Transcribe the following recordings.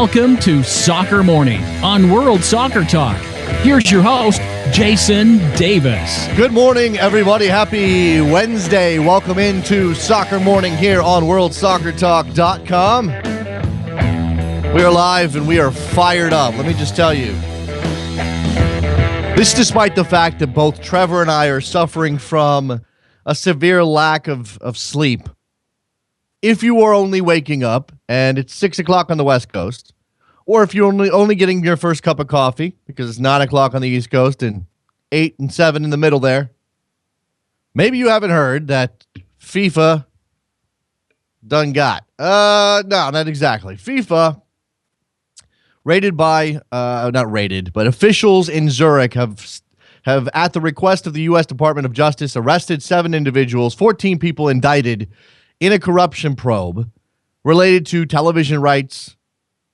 Welcome to Soccer Morning on World Soccer Talk. Here's your host, Jason Davis. Good morning, everybody. Happy Wednesday. Welcome into Soccer Morning here on WorldSoccerTalk.com. We are live and we are fired up. Let me just tell you. This despite the fact that both Trevor and I are suffering from a severe lack of sleep. If you are only waking up and it's 6 o'clock on the West Coast, or if you're only getting your first cup of coffee because it's 9 o'clock on the East Coast and 8 and 7 in the middle there, maybe you haven't heard that FIFA done got. No, not exactly. FIFA, but officials in Zurich have at the request of the U.S. Department of Justice, arrested 7 individuals, 14 people indicted in a corruption probe related to television rights,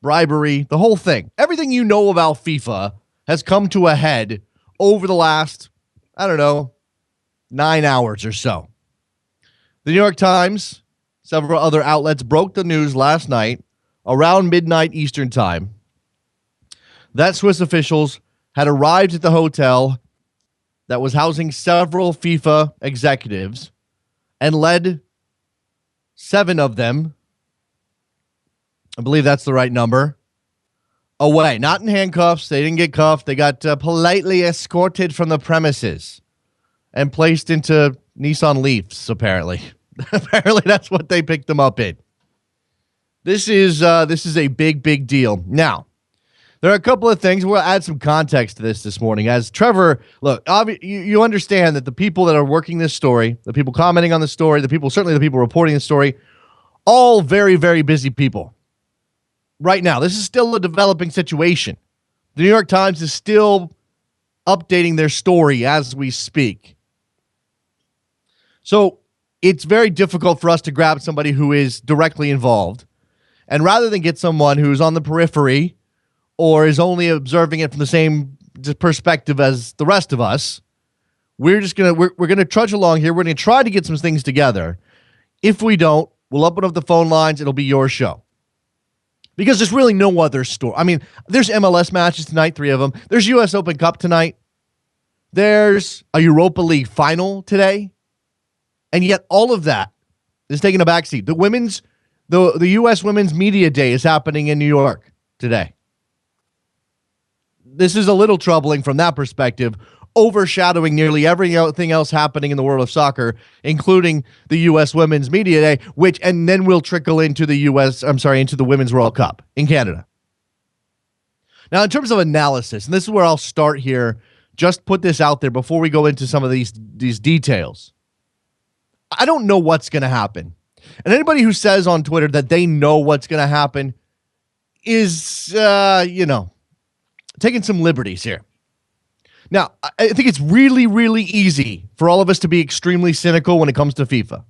bribery, the whole thing. Everything you know about FIFA has come to a head over the last, 9 hours or so. The New York Times, several other outlets broke the news last night around midnight Eastern time that Swiss officials had arrived at the hotel that was housing several FIFA executives and led 7 of them, I believe that's the right number, away. Not in handcuffs. They didn't get cuffed. They got politely escorted from the premises and placed into Nissan Leafs, apparently. Apparently that's what they picked them up in. This is a big deal. Now, there are a couple of things. We'll add some context to this morning. As Trevor, look, you understand that the people that are working this story, the people commenting on the story, certainly the people reporting the story, all very, very busy people. Right now, this is still a developing situation. The New York Times is still updating their story as we speak. So it's very difficult for us to grab somebody who is directly involved. And rather than get someone who's on the periphery or is only observing it from the same perspective as the rest of us, we're gonna trudge along here. We're gonna try to get some things together. If we don't, we'll open up the phone lines. It'll be your show. Because there's really no other story. I mean, there's MLS matches tonight, 3 of them. There's U.S. Open Cup tonight. There's a Europa League final today. And yet all of that is taking a backseat. The U.S. Women's Media Day is happening in New York today. This is a little troubling from that perspective, overshadowing nearly everything else happening in the world of soccer, including the U.S. Women's Media Day, and then we'll trickle into the into the Women's World Cup in Canada. Now, in terms of analysis, and this is where I'll start here, just put this out there before we go into some of these details. I don't know what's going to happen. And anybody who says on Twitter that they know what's going to happen is, taking some liberties here. Now, I think it's really, really easy for all of us to be extremely cynical when it comes to FIFA.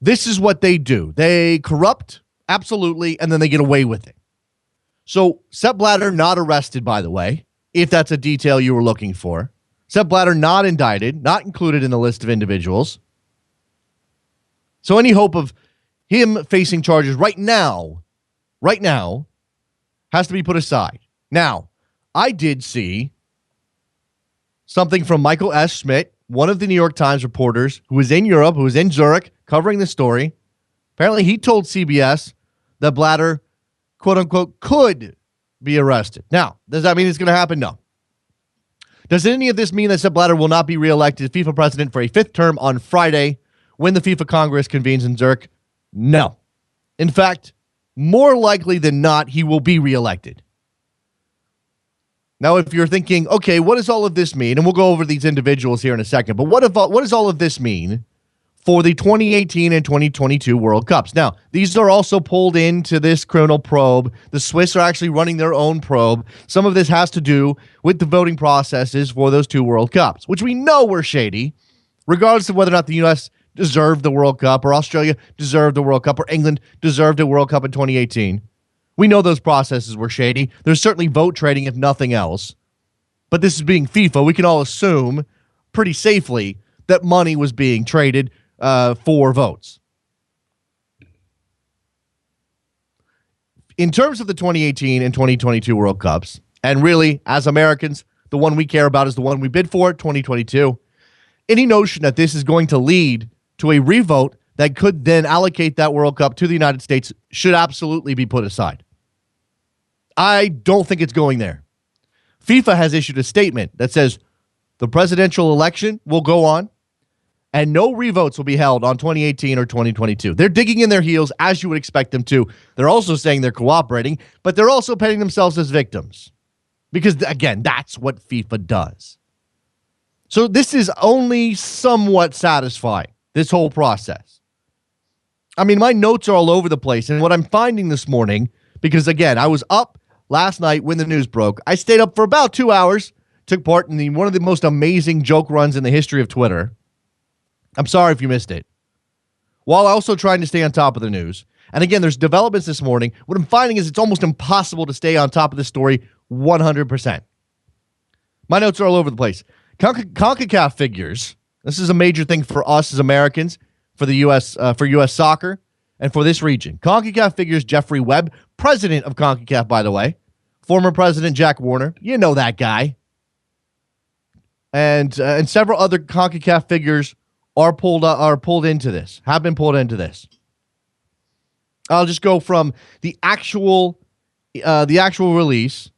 This is what they do. They corrupt, absolutely, and then they get away with it. So, Sepp Blatter not arrested, by the way, if that's a detail you were looking for. Sepp Blatter not indicted, not included in the list of individuals. So, any hope of him facing charges right now, has to be put aside. Now, I did see something from Michael S. Schmidt, one of the New York Times reporters who was in Europe, who was in Zurich, covering the story. Apparently, he told CBS that Blatter, quote-unquote, could be arrested. Now, does that mean it's going to happen? No. Does any of this mean that Sepp Blatter will not be reelected FIFA president for a 5th term on Friday when the FIFA Congress convenes in Zurich? No. In fact, more likely than not, he will be reelected. Now, if you're thinking, okay, what does all of this mean? And we'll go over these individuals here in a second. But what does all of this mean for the 2018 and 2022 World Cups? Now, these are also pulled into this criminal probe. The Swiss are actually running their own probe. Some of this has to do with the voting processes for those 2 World Cups, which we know were shady, regardless of whether or not the U.S. deserved the World Cup or Australia deserved the World Cup or England deserved a World Cup in 2018. We know those processes were shady. There's certainly vote trading, if nothing else. But this is being FIFA. We can all assume pretty safely that money was being traded for votes. in terms of the 2018 and 2022 World Cups, and really, as Americans, the one we care about is the one we bid for, 2022. Any notion that this is going to lead to a revote that could then allocate that World Cup to the United States should absolutely be put aside. I don't think it's going there. FIFA has issued a statement that says the presidential election will go on and no revotes will be held on 2018 or 2022. They're digging in their heels as you would expect them to. They're also saying they're cooperating, but they're also painting themselves as victims because, again, that's what FIFA does. So this is only somewhat satisfying, this whole process. I mean, my notes are all over the place, and what I'm finding this morning, because, again, I was up last night when the news broke. I stayed up for about 2 hours, took part in one of the most amazing joke runs in the history of Twitter. I'm sorry if you missed it. While also trying to stay on top of the news. And again, there's developments this morning. What I'm finding is it's almost impossible to stay on top of this story 100%. My notes are all over the place. CONCACAF figures. This is a major thing for us as Americans, for the U.S. For U.S. soccer, and for this region. CONCACAF figures Jeffrey Webb, president of CONCACAF, by the way. Former president Jack Warner. You know that guy. And several other CONCACAF figures are pulled into this, have been pulled into this. I'll just go from the actual release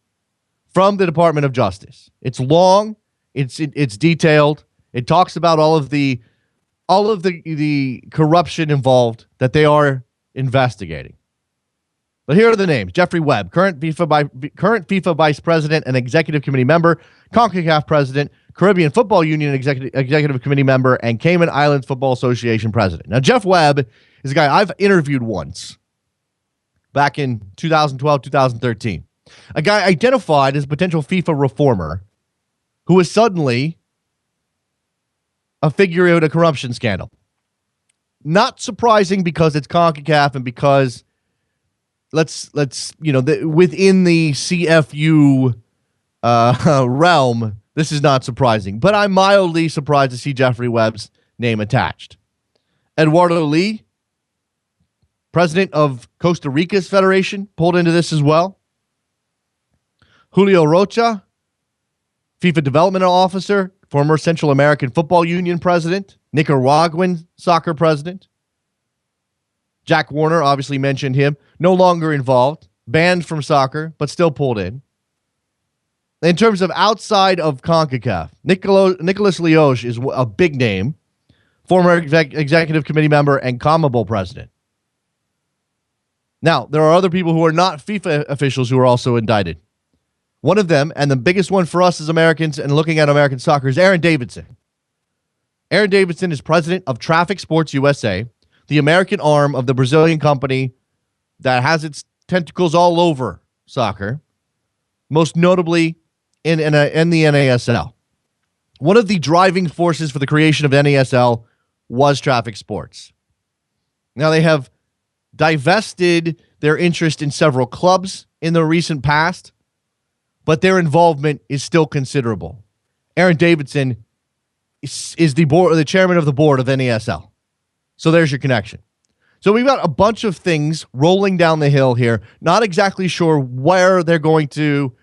from the Department of Justice. It's long, it's detailed. It talks about all of the corruption involved that they are investigating. But here are the names: Jeffrey Webb, current FIFA vice president and executive committee member, CONCACAF president, Caribbean Football Union executive committee member, and Cayman Islands Football Association president. Now, Jeff Webb is a guy I've interviewed once back in 2012, 2013. A guy identified as a potential FIFA reformer who was suddenly a figure in a corruption scandal. Not surprising because it's CONCACAF and because within the CFU realm, this is not surprising, but I'm mildly surprised to see Jeffrey Webb's name attached. Eduardo Lee, president of Costa Rica's federation, pulled into this as well. Julio Rocha, FIFA development officer, former Central American Football Union president, Nicaraguan soccer president. Jack Warner, obviously mentioned him, no longer involved, banned from soccer, but still pulled in. In terms of outside of CONCACAF, Nicolas Lioge is a big name, former executive committee member and CONMEBOL president. Now, there are other people who are not FIFA officials who are also indicted. One of them, and the biggest one for us as Americans and looking at American soccer, is Aaron Davidson. Aaron Davidson is president of Traffic Sports USA, the American arm of the Brazilian company that has its tentacles all over soccer, most notably in the NASL. One of the driving forces for the creation of NASL was Traffic Sports. Now, they have divested their interest in several clubs in the recent past, but their involvement is still considerable. Aaron Davidson is the chairman of the board of NASL. So there's your connection. So we've got a bunch of things rolling down the hill here. Not exactly sure where they're going to,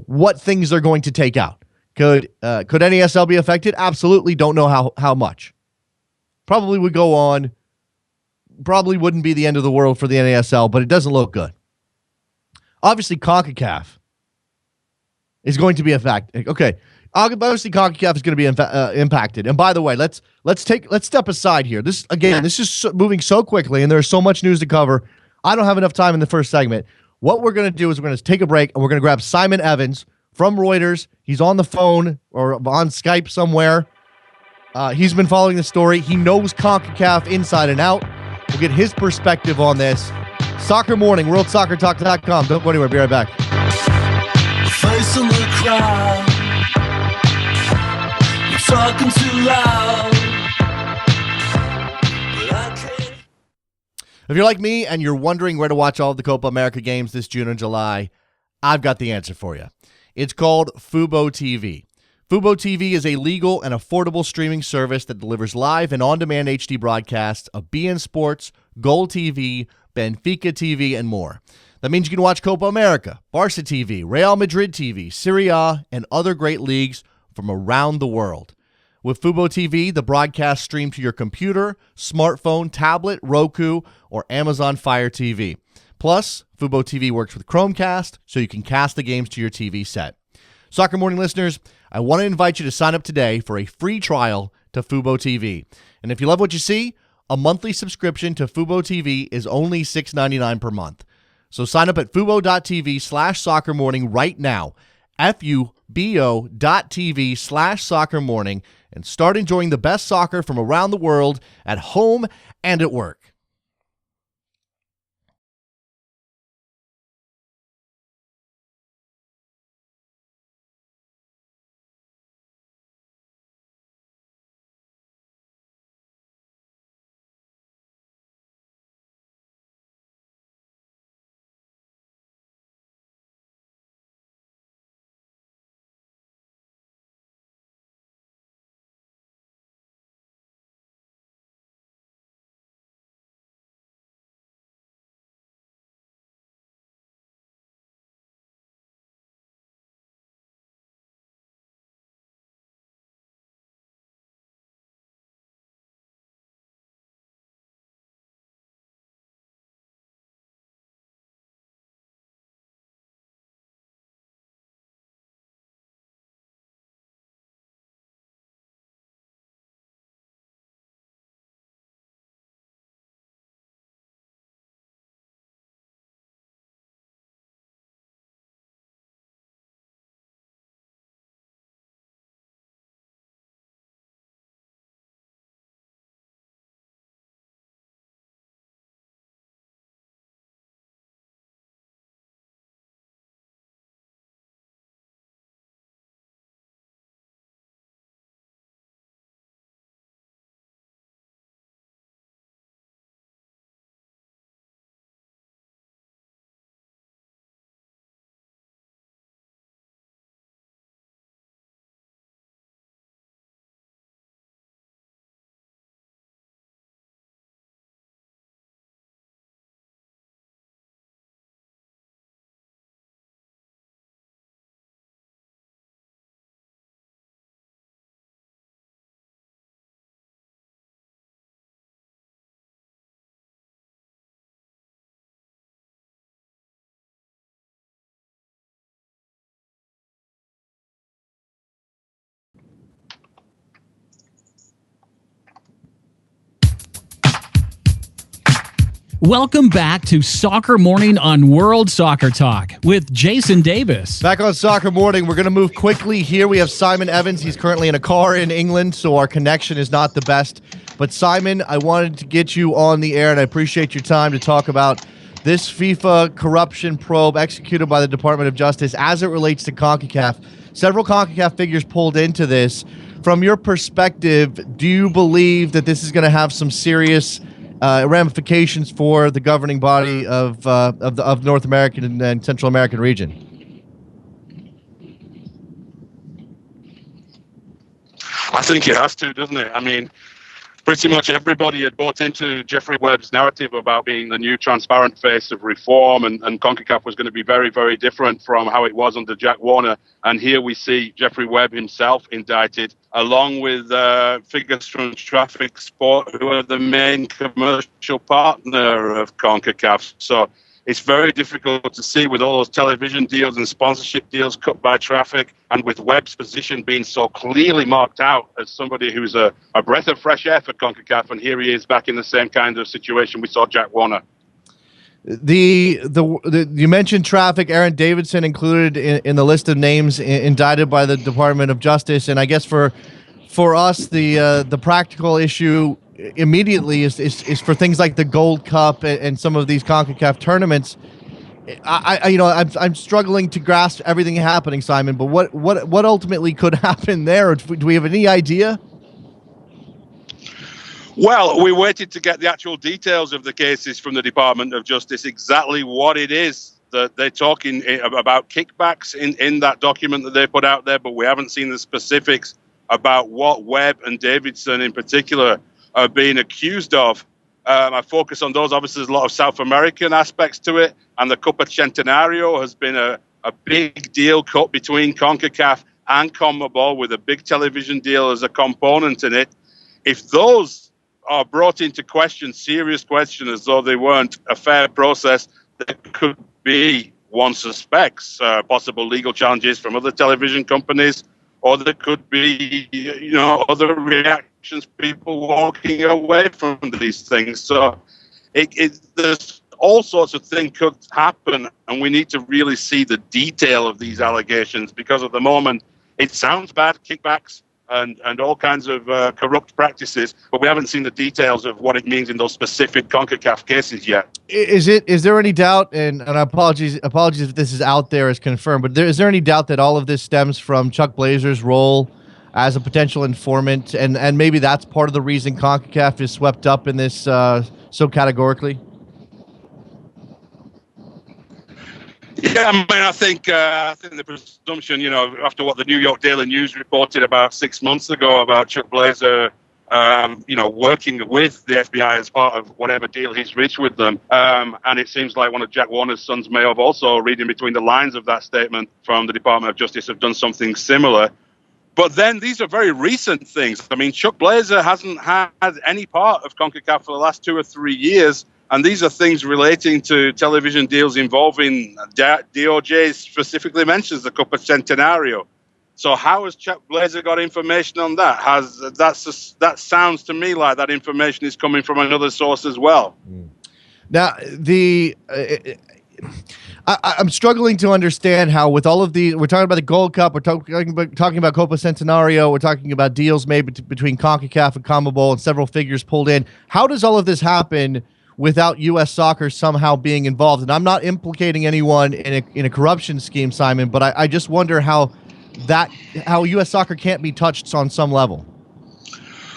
what things they're going to take out. Could NASL be affected? Absolutely. Don't know how much. Probably would go on. Probably wouldn't be the end of the world for the NASL, but it doesn't look good. Obviously, CONCACAF is going to be affected. Okay. Obviously, CONCACAF is going to be impacted. And by the way, let's step aside here. This is moving so quickly, and there's so much news to cover. I don't have enough time in the first segment. What we're going to do is we're going to take a break, and we're going to grab Simon Evans from Reuters. He's on the phone or on Skype somewhere. He's been following the story. He knows CONCACAF inside and out. We'll get his perspective on this. Soccer Morning, WorldSoccerTalk.com. Don't go anywhere. Be right back. Face in the crowd. Talking too loud. If you're like me and you're wondering where to watch all of the Copa America games this June and July, I've got the answer for you. It's called FuboTV. FuboTV is a legal and affordable streaming service that delivers live and on-demand HD broadcasts of BN Sports, Gold TV, Benfica TV, and more. That means you can watch Copa America, Barca TV, Real Madrid TV, Serie A, and other great leagues from around the world. With FuboTV, the broadcast stream to your computer, smartphone, tablet, Roku, or Amazon Fire TV. Plus, FuboTV works with Chromecast, so you can cast the games to your TV set. Soccer Morning listeners, I want to invite you to sign up today for a free trial to FuboTV. And if you love what you see, a monthly subscription to FuboTV is only $6.99 per month. So sign up at fubo.tv/soccermorning right now, fubo.tv/soccermorning, and start enjoying the best soccer from around the world at home and at work. Welcome back to Soccer Morning on World Soccer Talk with Jason Davis. Back on Soccer Morning, we're going to move quickly here. We have Simon Evans. He's currently in a car in England, so our connection is not the best. But Simon, I wanted to get you on the air, and I appreciate your time to talk about this FIFA corruption probe executed by the Department of Justice as it relates to CONCACAF. Several CONCACAF figures pulled into this. From your perspective, do you believe that this is going to have some serious ramifications for the governing body of North American and Central American region? I think it has to, doesn't it? I mean, pretty much everybody had bought into Jeffrey Webb's narrative about being the new transparent face of reform, and CONCACAF was going to be very, very different from how it was under Jack Warner. And here we see Jeffrey Webb himself indicted, along with figures from Traffic Sport, who are the main commercial partner of CONCACAF. So it's very difficult to see, with all those television deals and sponsorship deals cut by Traffic, and with Webb's position being so clearly marked out as somebody who's a breath of fresh air for CONCACAF, and here he is back in the same kind of situation we saw Jack Warner. You mentioned Traffic. Aaron Davidson included in the list of names indicted by the Department of Justice, and I guess for us the practical issue immediately is for things like the Gold Cup and some of these CONCACAF tournaments. I'm struggling to grasp everything happening, Simon. But what ultimately could happen there? Do we have any idea? Well, we waited to get the actual details of the cases from the Department of Justice, exactly what it is that they're talking about kickbacks in that document that they put out there, but we haven't seen the specifics about what Webb and Davidson in particular are being accused of. I focus on those. Obviously, there's a lot of South American aspects to it, and the Copa Centenario has been a big deal cut between CONCACAF and CONMEBOL with a big television deal as a component in it. If those are brought into question, serious question, as though they weren't a fair process, there could be, one suspects, possible legal challenges from other television companies, or there could be, other reactions, people walking away from these things. So there's all sorts of things could happen, and we need to really see the detail of these allegations, because at the moment it sounds bad, kickbacks and all kinds of corrupt practices, but we haven't seen the details of what it means in those specific CONCACAF cases yet. Is there any doubt, and apologies if this is out there as confirmed, but is there any doubt that all of this stems from Chuck Blazer's role as a potential informant, and maybe that's part of the reason CONCACAF is swept up in this so categorically? Yeah, I think the presumption, after what the New York Daily News reported about 6 months ago about Chuck Blazer, working with the FBI as part of whatever deal he's reached with them, and it seems like one of Jack Warner's sons may have also, reading between the lines of that statement from the Department of Justice, have done something similar. But then these are very recent things. I mean, Chuck Blazer hasn't had any part of CONCACAF for the last 2 or 3 years. And these are things relating to television deals involving DOJ specifically mentions the Copa Centenario. So how has Chuck Blazer got information on that? That sounds to me like that information is coming from another source as well. Now, I'm struggling to understand how, with all of the, we're talking about the Gold Cup, we're talking about Copa Centenario, we're talking about deals made between CONCACAF and CONMEBOL and several figures pulled in. How does all of this happen without U.S. soccer somehow being involved? And I'm not implicating anyone in a corruption scheme, Simon, but I just wonder how U.S. soccer can't be touched on some level.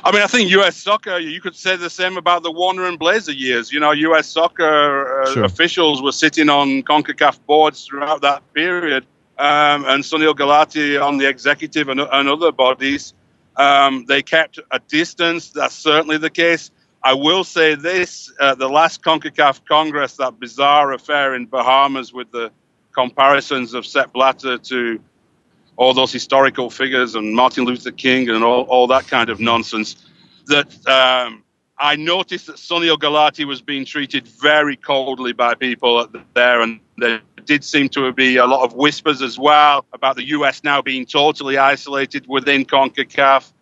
I mean, I think U.S. soccer, you could say the same about the Warner and Blazer years. U.S. soccer officials were sitting on CONCACAF boards throughout that period, and Sunil Gulati on the executive and other bodies. They kept a distance. That's certainly the case. I will say this, the last CONCACAF Congress, that bizarre affair in Bahamas with the comparisons of Sepp Blatter to all those historical figures and Martin Luther King and all that kind of nonsense, that I noticed that Sunil Gulati was being treated very coldly by people there, and there did seem to be a lot of whispers as well about the U.S. now being totally isolated within CONCACAF.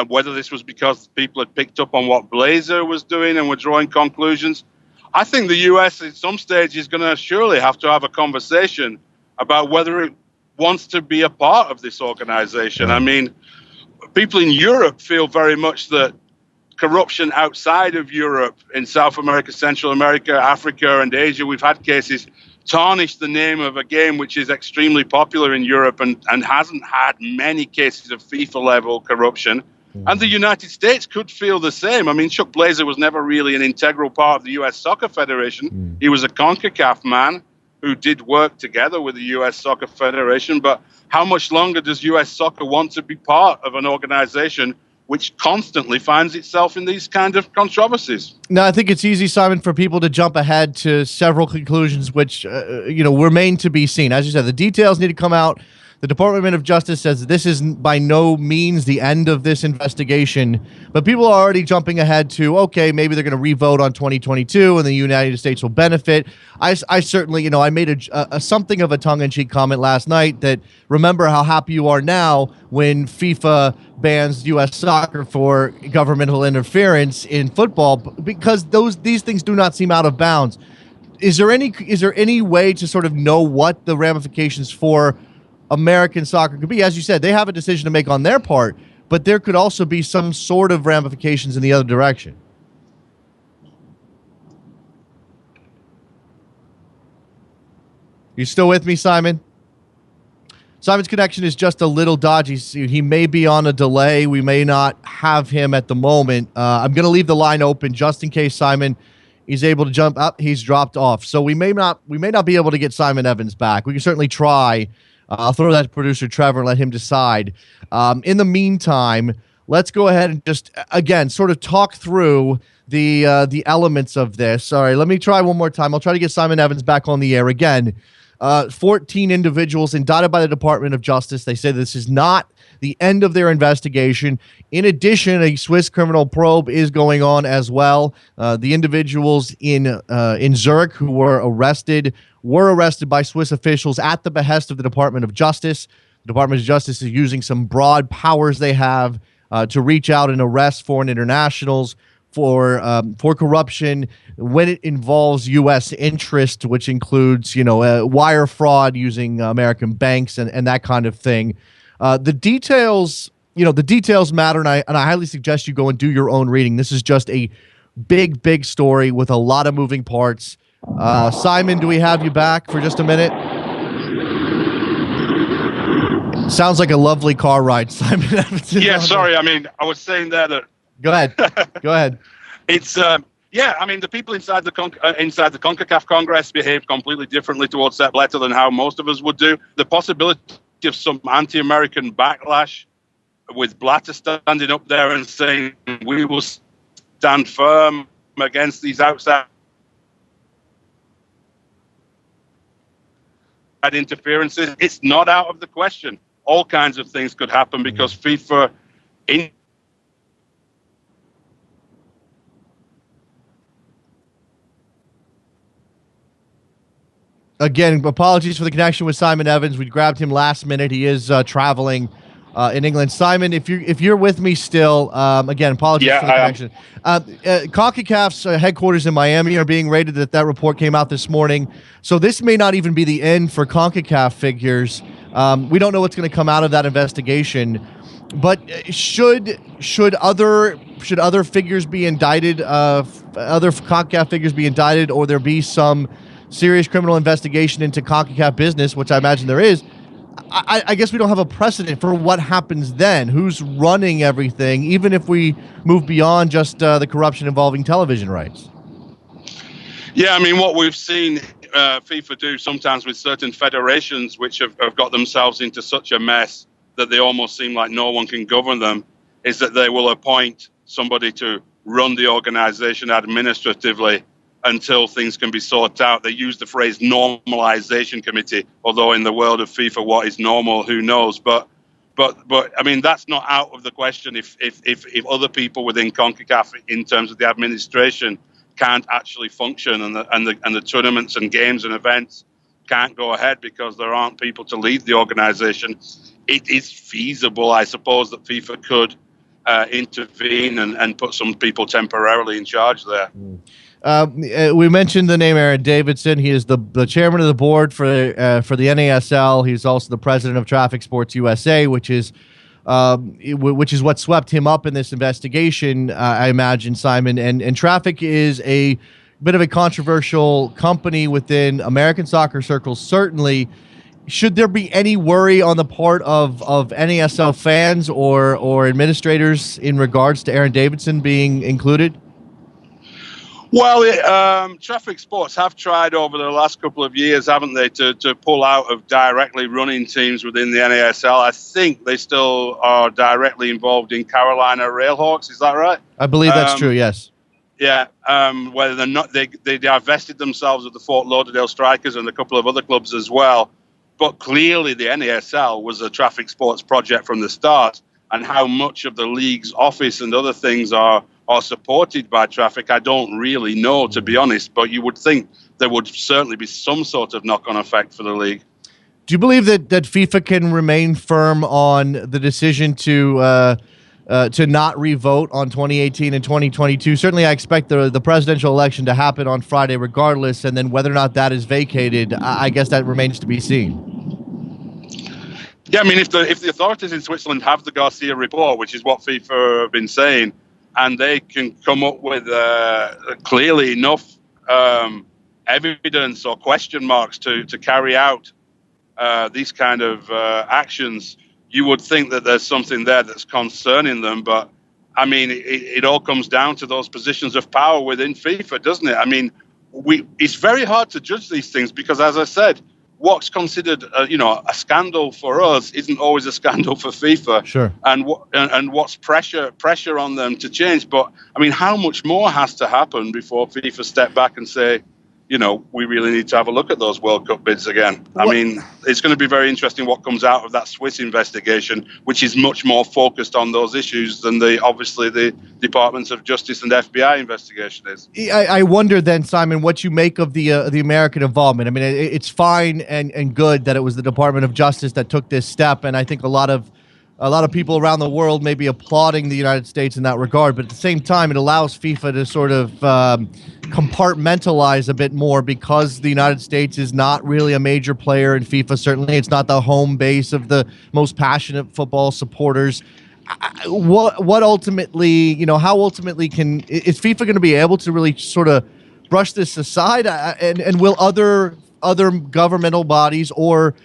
Whether this was because people had picked up on what Blazer was doing and were drawing conclusions. I think the U.S. at some stage is going to surely have to have a conversation about whether it wants to be a part of this organization. I mean, people in Europe feel very much that corruption outside of Europe, in South America, Central America, Africa, and Asia, we've had cases tarnish the name of a game which is extremely popular in Europe and hasn't had many cases of FIFA-level corruption. And the United States could feel the same. I mean, Chuck Blazer was never really an integral part of the U.S. Soccer Federation. He was a CONCACAF man who did work together with the U.S. Soccer Federation. But how much longer does U.S. Soccer want to be part of an organization which constantly finds itself in these kind of controversies? No, I think it's easy, Simon, for people to jump ahead to several conclusions which, remain to be seen. As you said, the details need to come out. The Department of Justice says this is by no means the end of this investigation, but people are already jumping ahead to, okay, maybe they're going to re-vote on 2022 and the United States will benefit. I certainly, I made a something of a tongue-in-cheek comment last night that remember how happy you are now when FIFA bans U.S. soccer for governmental interference in football, because these things do not seem out of bounds. Is there any way to sort of know what the ramifications for American soccer could be? As you said, they have a decision to make on their part, but there could also be some sort of ramifications in the other direction. You still with me, Simon? Simon's connection is just a little dodgy. He may be on a delay. We may not have him at the moment. I'm going to leave the line open just in case Simon is able to jump up. He's dropped off. So we may not be able to get Simon Evans back. We can certainly try. I'll throw that to producer Trevor and let him decide. In the meantime, let's go ahead and just, again, sort of talk through the elements of this. All right, let me try one more time. I'll try to get Simon Evans back on the air again. 14 individuals indicted by the Department of Justice. They say this is not the end of their investigation. In addition, a Swiss criminal probe is going on as well. The individuals in Zurich who were arrested by Swiss officials at the behest of the Department of Justice. The Department of Justice is using some broad powers they have to reach out and arrest foreign internationals for corruption when it involves U.S. interest, which includes, wire fraud using American banks and that kind of thing. The details matter, and I highly suggest you go and do your own reading. This is just a big, big story with a lot of moving parts. Simon, do we have you back for just a minute? Sounds like a lovely car ride, Simon. Yeah, sorry. I mean, I was saying there that. Go ahead. Go ahead. It's I mean, the people inside the CONCACAF Congress behave completely differently towards Sepp Blatter than how most of us would do. The possibility of some anti-American backlash with Blatter standing up there and saying we will stand firm against these outside interferences, it's not out of the question. All kinds of things could happen because FIFA Again, apologies for the connection with Simon Evans. We grabbed him last minute. He is traveling in England. Simon, if you're with me still, again, apologies for the connection. CONCACAF's headquarters in Miami are being raided. That report came out this morning. So this may not even be the end for CONCACAF figures. We don't know what's going to come out of that investigation. But should other figures be indicted? Other CONCACAF figures be indicted, or there be some serious criminal investigation into CONCACAF business, which I imagine there is, I guess we don't have a precedent for what happens then. Who's running everything, even if we move beyond just the corruption involving television rights? Yeah, I mean, what we've seen FIFA do sometimes with certain federations which have got themselves into such a mess that they almost seem like no one can govern them, is that they will appoint somebody to run the organization administratively until things can be sorted out. They use the phrase normalization committee, although in the world of FIFA, what is normal, who knows? But I mean, that's not out of the question if other people within CONCACAF, in terms of the administration, can't actually function, and the tournaments and games and events can't go ahead because there aren't people to lead the organization. It is feasible, I suppose, that FIFA could intervene and put some people temporarily in charge there. We mentioned the name Aaron Davidson. He is the chairman of the board for the NASL. He's also the president of Traffic Sports USA, which is what swept him up in this investigation, I imagine, Simon. And Traffic is a bit of a controversial company within American soccer circles, certainly. Should there be any worry on the part of NASL fans or administrators in regards to Aaron Davidson being included? Well, Traffic Sports have tried over the last couple of years, haven't they, to pull out of directly running teams within the NASL. I think they still are directly involved in Carolina Railhawks. Is that right? I believe that's true, yes. Yeah, whether they're not, they divested themselves of the Fort Lauderdale Strikers and a couple of other clubs as well. But clearly the NASL was a Traffic Sports project from the start, and how much of the league's office and other things are supported by Traffic, I don't really know, to be honest, but you would think there would certainly be some sort of knock-on effect for the league. Do you believe that FIFA can remain firm on the decision to not re-vote on 2018 and 2022? Certainly, I expect the presidential election to happen on Friday regardless, and then whether or not that is vacated, I guess that remains to be seen. Yeah, I mean, if the authorities in Switzerland have the Garcia report, which is what FIFA have been saying, and they can come up with clearly enough evidence or question marks to carry out these kind of actions, you would think that there's something there that's concerning them. But, I mean, it all comes down to those positions of power within FIFA, doesn't it? I mean, it's very hard to judge these things because, as I said, what's considered, a scandal for us isn't always a scandal for FIFA. Sure. And what's pressure on them to change. But I mean, how much more has to happen before FIFA step back and say, we really need to have a look at those World Cup bids again? I mean, it's going to be very interesting what comes out of that Swiss investigation, which is much more focused on those issues than obviously the Departments of Justice and FBI investigation is. I wonder then, Simon, what you make of the American involvement. I mean, it's fine and good that it was the Department of Justice that took this step, and I think a lot of people around the world may be applauding the United States in that regard, but at the same time, it allows FIFA to sort of compartmentalize a bit more because the United States is not really a major player in FIFA. Certainly, it's not the home base of the most passionate football supporters. What ultimately, how ultimately is FIFA going to be able to really sort of brush this aside? And will other governmental bodies or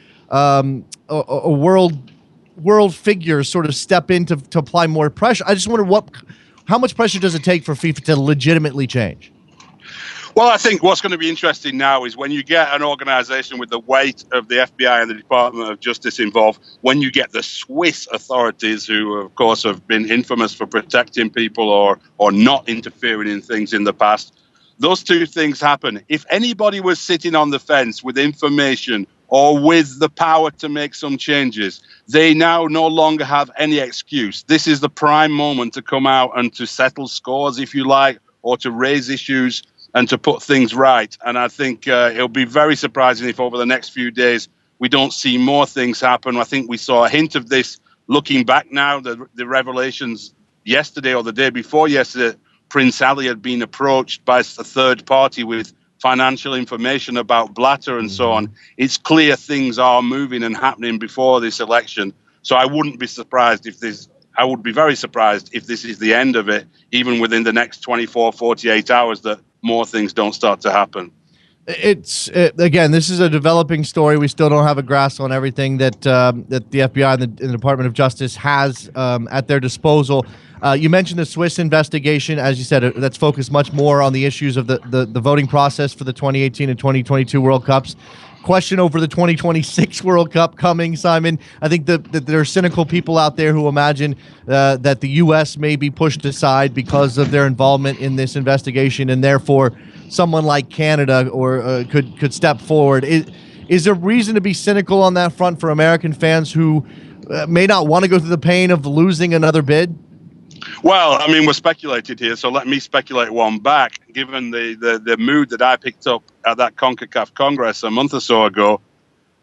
world figures sort of step in to apply more pressure? I just wonder how much pressure does it take for FIFA to legitimately change? Well, I think what's going to be interesting now is when you get an organization with the weight of the FBI and the Department of Justice involved, when you get the Swiss authorities, who, of course, have been infamous for protecting people or not interfering in things in the past, those two things happen. If anybody was sitting on the fence with information or with the power to make some changes, they now no longer have any excuse. This is the prime moment to come out and to settle scores, if you like, or to raise issues and to put things right. And I think it'll be very surprising if over the next few days we don't see more things happen. I think we saw a hint of this looking back now, the revelations yesterday or the day before yesterday. Prince Ali had been approached by a third party with financial information about Blatter and so on. It's clear things are moving and happening before this election. So I wouldn't be surprised I would be very surprised if this is the end of it, even within the next 24, 48 hours, that more things don't start to happen. Again, this is a developing story. We still don't have a grasp on everything that the FBI and the Department of Justice has at their disposal. You mentioned the Swiss investigation. As you said, that's focused much more on the issues of the voting process for the 2018 and 2022 World Cups. Question over the 2026 World Cup coming, Simon. I think that there are cynical people out there who imagine that the U.S. may be pushed aside because of their involvement in this investigation, and therefore someone like Canada could step forward. Is there reason to be cynical on that front for American fans who may not want to go through the pain of losing another bid? Well, I mean, we're speculated here, so let me speculate one back. Given the mood that I picked up at that CONCACAF Congress a month or so ago,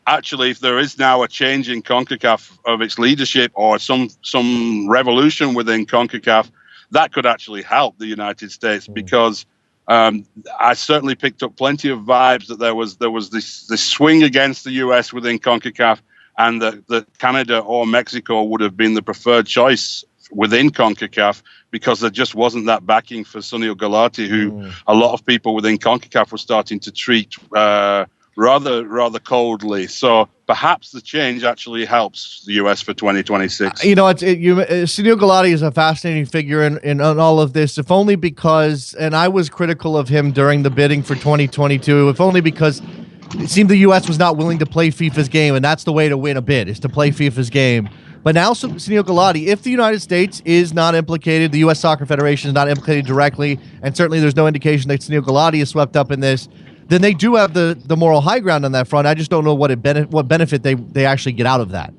actually, if there is now a change in CONCACAF of its leadership or some revolution within CONCACAF, that could actually help the United States because I certainly picked up plenty of vibes that there was this swing against the US within CONCACAF, and that Canada or Mexico would have been the preferred choice within CONCACAF because there just wasn't that backing for Sunil Gulati, who a lot of people within CONCACAF were starting to treat rather coldly. So perhaps the change actually helps the U.S. for 2026. Sunil Gulati is a fascinating figure in all of this, if only because, and I was critical of him during the bidding for 2022, if only because it seemed the U.S. was not willing to play FIFA's game, and that's the way to win a bid, is to play FIFA's game. But now Sunil Gulati, if the United States is not implicated, the U.S. Soccer Federation is not implicated directly, and certainly there's no indication that Sunil Gulati is swept up in this, then they do have the moral high ground on that front. I just don't know what benefit they actually get out of that.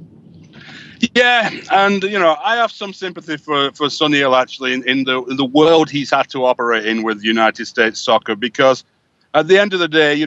Yeah, and I have some sympathy for Sunil actually in the world he's had to operate in with United States Soccer, because at the end of the day,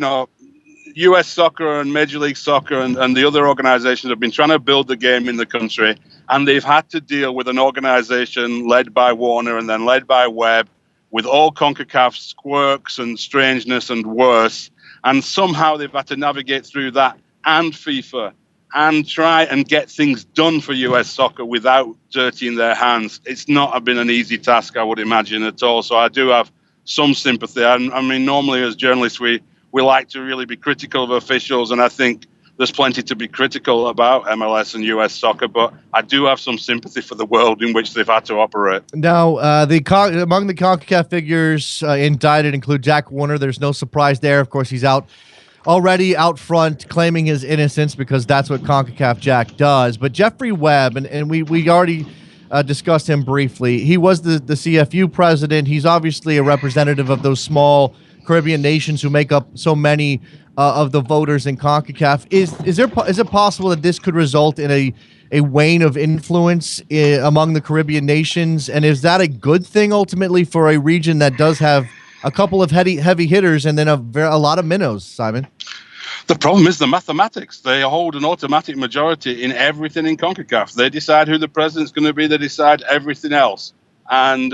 U.S. Soccer and Major League Soccer and the other organizations have been trying to build the game in the country, and they've had to deal with an organization led by Warner and then led by Webb, with all CONCACAF's quirks and strangeness and worse, and somehow they've had to navigate through that and FIFA and try and get things done for U.S. Soccer without dirtying their hands. It's not been an easy task, I would imagine, at all. So I do have some sympathy. I mean, normally as journalists, we like to really be critical of officials, and I think there's plenty to be critical about MLS and US soccer, but I do have some sympathy for the world in which they've had to operate. Now, among the CONCACAF figures indicted include Jack Warner. There's no surprise there. Of course, he's out already out front claiming his innocence because that's what CONCACAF Jack does. But Jeffrey Webb, and we already discussed him briefly. He was the CFU president. He's obviously a representative of those small Caribbean nations who make up so many of the voters in CONCACAF. Is it possible that this could result in a wane of influence among the Caribbean nations? And is that a good thing ultimately for a region that does have a couple of heavy hitters and then a lot of minnows, Simon? The problem is the mathematics. They hold an automatic majority in everything in CONCACAF. They decide who the president's going to be. They decide everything else. And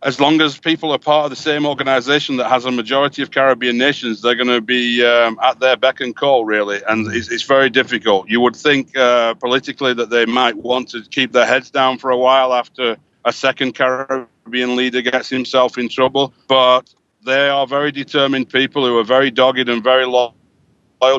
as long as people are part of the same organization that has a majority of Caribbean nations, they're going to be at their beck and call, really. And it's very difficult. You would think politically that they might want to keep their heads down for a while after a second Caribbean leader gets himself in trouble. But they are very determined people who are very dogged and very loyal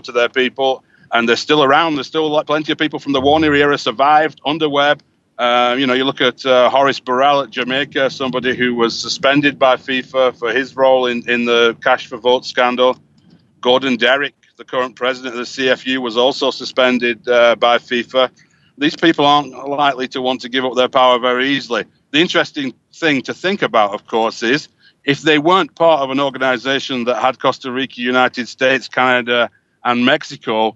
to their people. And they're still around. There's still plenty of people from the Warner era survived under Webb. You look at Horace Burrell at Jamaica, somebody who was suspended by FIFA for his role in the cash for vote scandal. Gordon Derrick, the current president of the CFU, was also suspended by FIFA. These people aren't likely to want to give up their power very easily. The interesting thing to think about, of course, is if they weren't part of an organization that had Costa Rica, United States, Canada, and Mexico,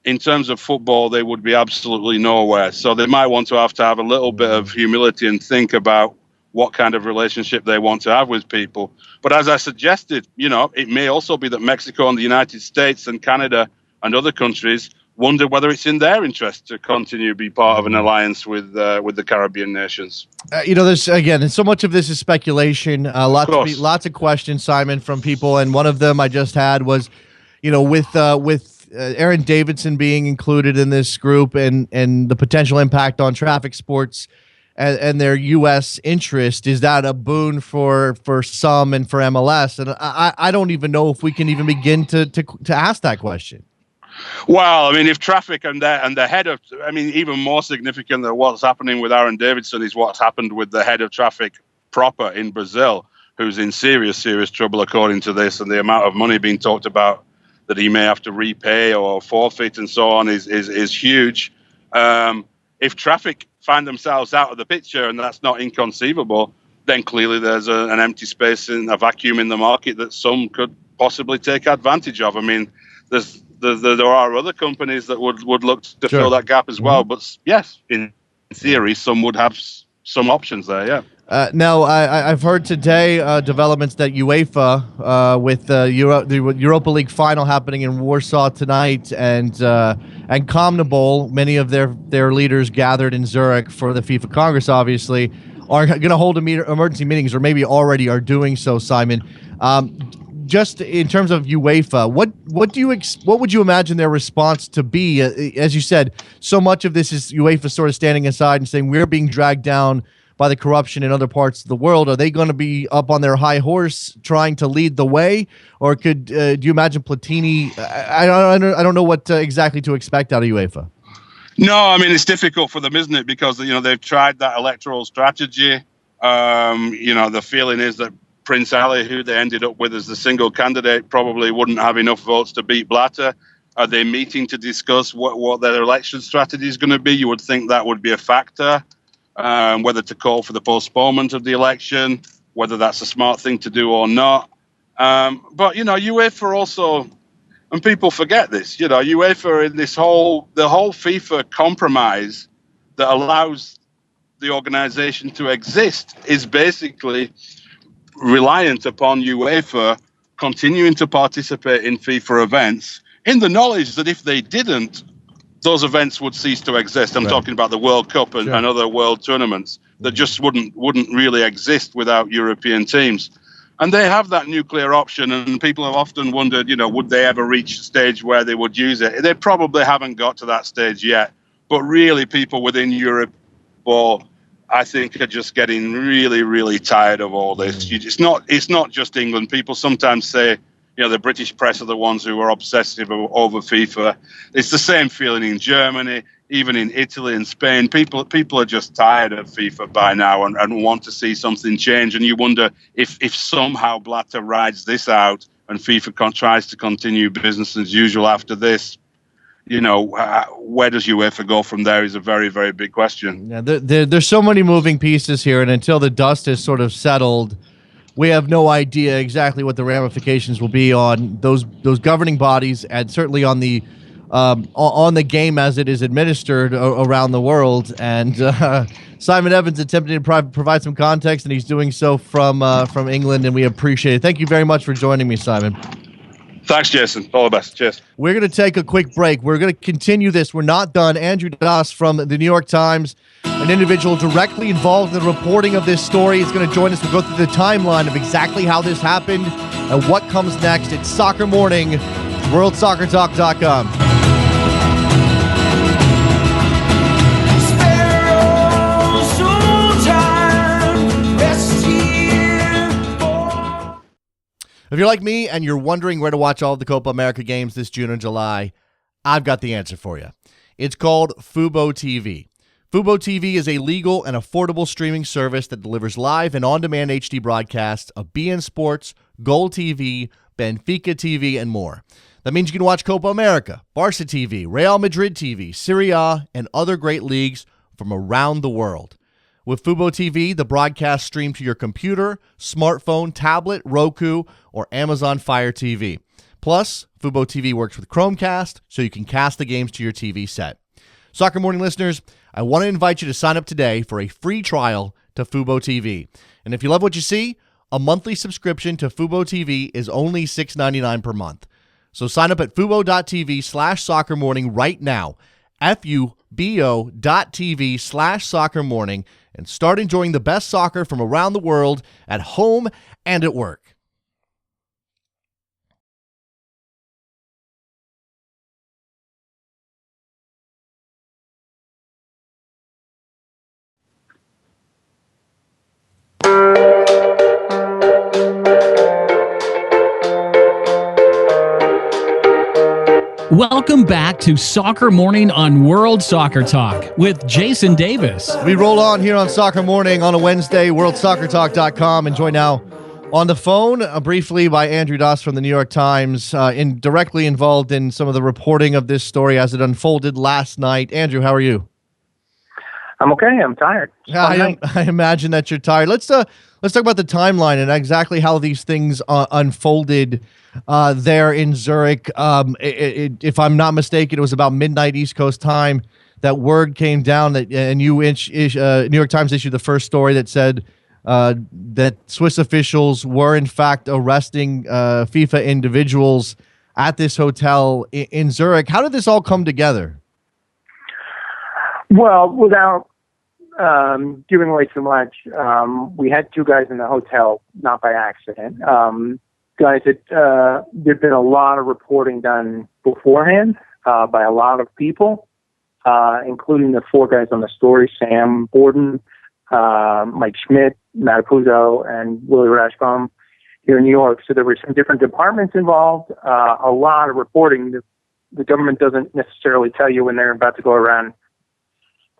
in terms of football, they would be absolutely nowhere. So they might want to have a little bit of humility and think about what kind of relationship they want to have with people. But as I suggested, it may also be that Mexico and the United States and Canada and other countries wonder whether it's in their interest to continue to be part of an alliance with the Caribbean nations. There's so much of this is speculation. Lots of questions, Simon, from people, and one of them I just had was, with Aaron Davidson being included in this group and the potential impact on traffic sports and their U.S. interest, is that a boon for some and for MLS? And I don't even know if we can even begin to ask that question. Well, if traffic and the head of, even more significant than what's happening with Aaron Davidson is what's happened with the head of traffic proper in Brazil, who's in serious, serious trouble according to this, and the amount of money being talked about that he may have to repay or forfeit and so on is huge. If traffic find themselves out of the picture, and that's not inconceivable, then clearly there's an empty space in a vacuum in the market that some could possibly take advantage of. There are other companies that would look to fill that gap as well. But yes, in theory, some would have some options there, yeah. Now, I've heard today developments that UEFA, with the Europa League final happening in Warsaw tonight, and CONMEBOL, many of their leaders gathered in Zurich for the FIFA Congress, obviously, are going to hold emergency meetings, or maybe already are doing so, Simon. Just in terms of UEFA, what would you imagine their response to be? As you said, so much of this is UEFA sort of standing aside and saying we're being dragged down by the corruption in other parts of the world. Are they going to be up on their high horse trying to lead the way, or do you imagine Platini? I don't know what exactly to expect out of UEFA. No, it's difficult for them, isn't it? Because they've tried that electoral strategy. The feeling is that Prince Ali, who they ended up with as the single candidate, probably wouldn't have enough votes to beat Blatter. Are they meeting to discuss what their election strategy is going to be? You would think that would be a factor, whether to call for the postponement of the election, whether that's a smart thing to do or not. But UEFA also, and people forget this, UEFA in the whole FIFA compromise that allows the organization to exist is basically reliant upon UEFA continuing to participate in FIFA events in the knowledge that if they didn't, those events would cease to exist. I'm talking about the World Cup and other world tournaments that just wouldn't really exist without European teams. And they have that nuclear option, and people have often wondered, would they ever reach a stage where they would use it? They probably haven't got to that stage yet. But really, people within Europe, I think, are just getting really, really tired of all this. It's not just England. People sometimes say, the British press are the ones who are obsessive over FIFA. It's the same feeling in Germany, even in Italy and Spain. People are just tired of FIFA by now and want to see something change. And you wonder if somehow Blatter rides this out and FIFA tries to continue business as usual after this, where does UEFA go from there is a very, very big question. Yeah, there's so many moving pieces here, and until the dust is sort of settled, we have no idea exactly what the ramifications will be on those governing bodies, and certainly on the game as it is administered around the world. And Simon Evans attempted to provide some context, and he's doing so from England, and we appreciate it. Thank you very much for joining me, Simon. Thanks, Jason. All the best. Cheers. We're going to take a quick break. We're going to continue this. We're not done. Andrew Das from the New York Times, an individual directly involved in the reporting of this story, is going to join us. We'll go through the timeline of exactly how this happened and what comes next. It's Soccer Morning, WorldSoccerTalk.com. If you're like me and you're wondering where to watch all of the Copa America games this June and July, I've got the answer for you. It's called FuboTV. FuboTV is a legal and affordable streaming service that delivers live and on-demand HD broadcasts of BN Sports, Goal TV, Benfica TV, and more. That means you can watch Copa America, Barca TV, Real Madrid TV, Serie A, and other great leagues from around the world. With FuboTV, the broadcast stream to your computer, smartphone, tablet, Roku, or Amazon Fire TV. Plus, FuboTV works with Chromecast, so you can cast the games to your TV set. Soccer Morning listeners, I want to invite you to sign up today for a free trial to FuboTV. And if you love what you see, a monthly subscription to FuboTV is only $6.99 per month. So sign up at fubo.tv/soccermorning right now, fubo.tv/soccermorning, and start enjoying the best soccer from around the world at home and at work. Welcome back to Soccer Morning on World Soccer Talk with Jason Davis. We roll on here on Soccer Morning on a Wednesday, WorldSoccerTalk.com, and joined now on the phone briefly by Andrew Das from the New York Times, directly involved in some of the reporting of this story as it unfolded last night. Andrew, how are you? I'm okay. I'm tired. I imagine that you're tired. Let's talk about the timeline and exactly how these things unfolded there in Zurich. If I'm not mistaken, it was about midnight East Coast time that word came down that, and New York Times issued the first story that said that Swiss officials were in fact arresting FIFA individuals at this hotel in Zurich. How did this all come together? Well, without giving away too much, we had two guys in the hotel, not by accident. Guys that there'd been a lot of reporting done beforehand by a lot of people, including the four guys on the story: Sam Borden, Mike Schmidt, Matt Apuzzo, and Willie Rashbaum here in New York. So there were some different departments involved, a lot of reporting. The government doesn't necessarily tell you when they're about to go around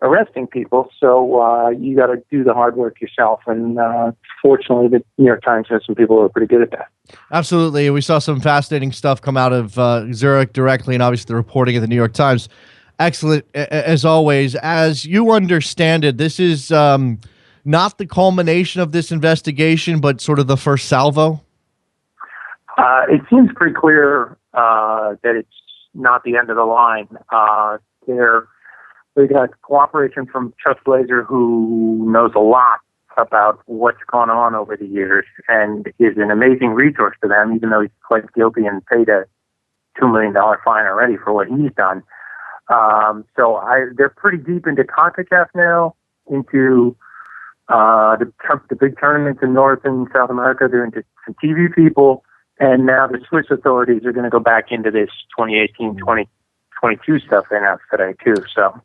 arresting people, so you got to do the hard work yourself. And fortunately, the New York Times has some people who are pretty good at that. Absolutely. We saw some fascinating stuff come out of Zurich directly, and obviously the reporting of the New York Times. Excellent, as always. As you understand it, this is not the culmination of this investigation, but sort of the first salvo? It seems pretty clear that it's not the end of the line. We got cooperation from Chuck Blazer, who knows a lot about what's gone on over the years and is an amazing resource to them, even though he's quite guilty and paid a $2 million fine already for what he's done. They're pretty deep into CONCACAF now, into the big tournaments in North and South America. They're into some TV people, and now the Swiss authorities are going to go back into this 2018-2022 stuff they announced today too. So.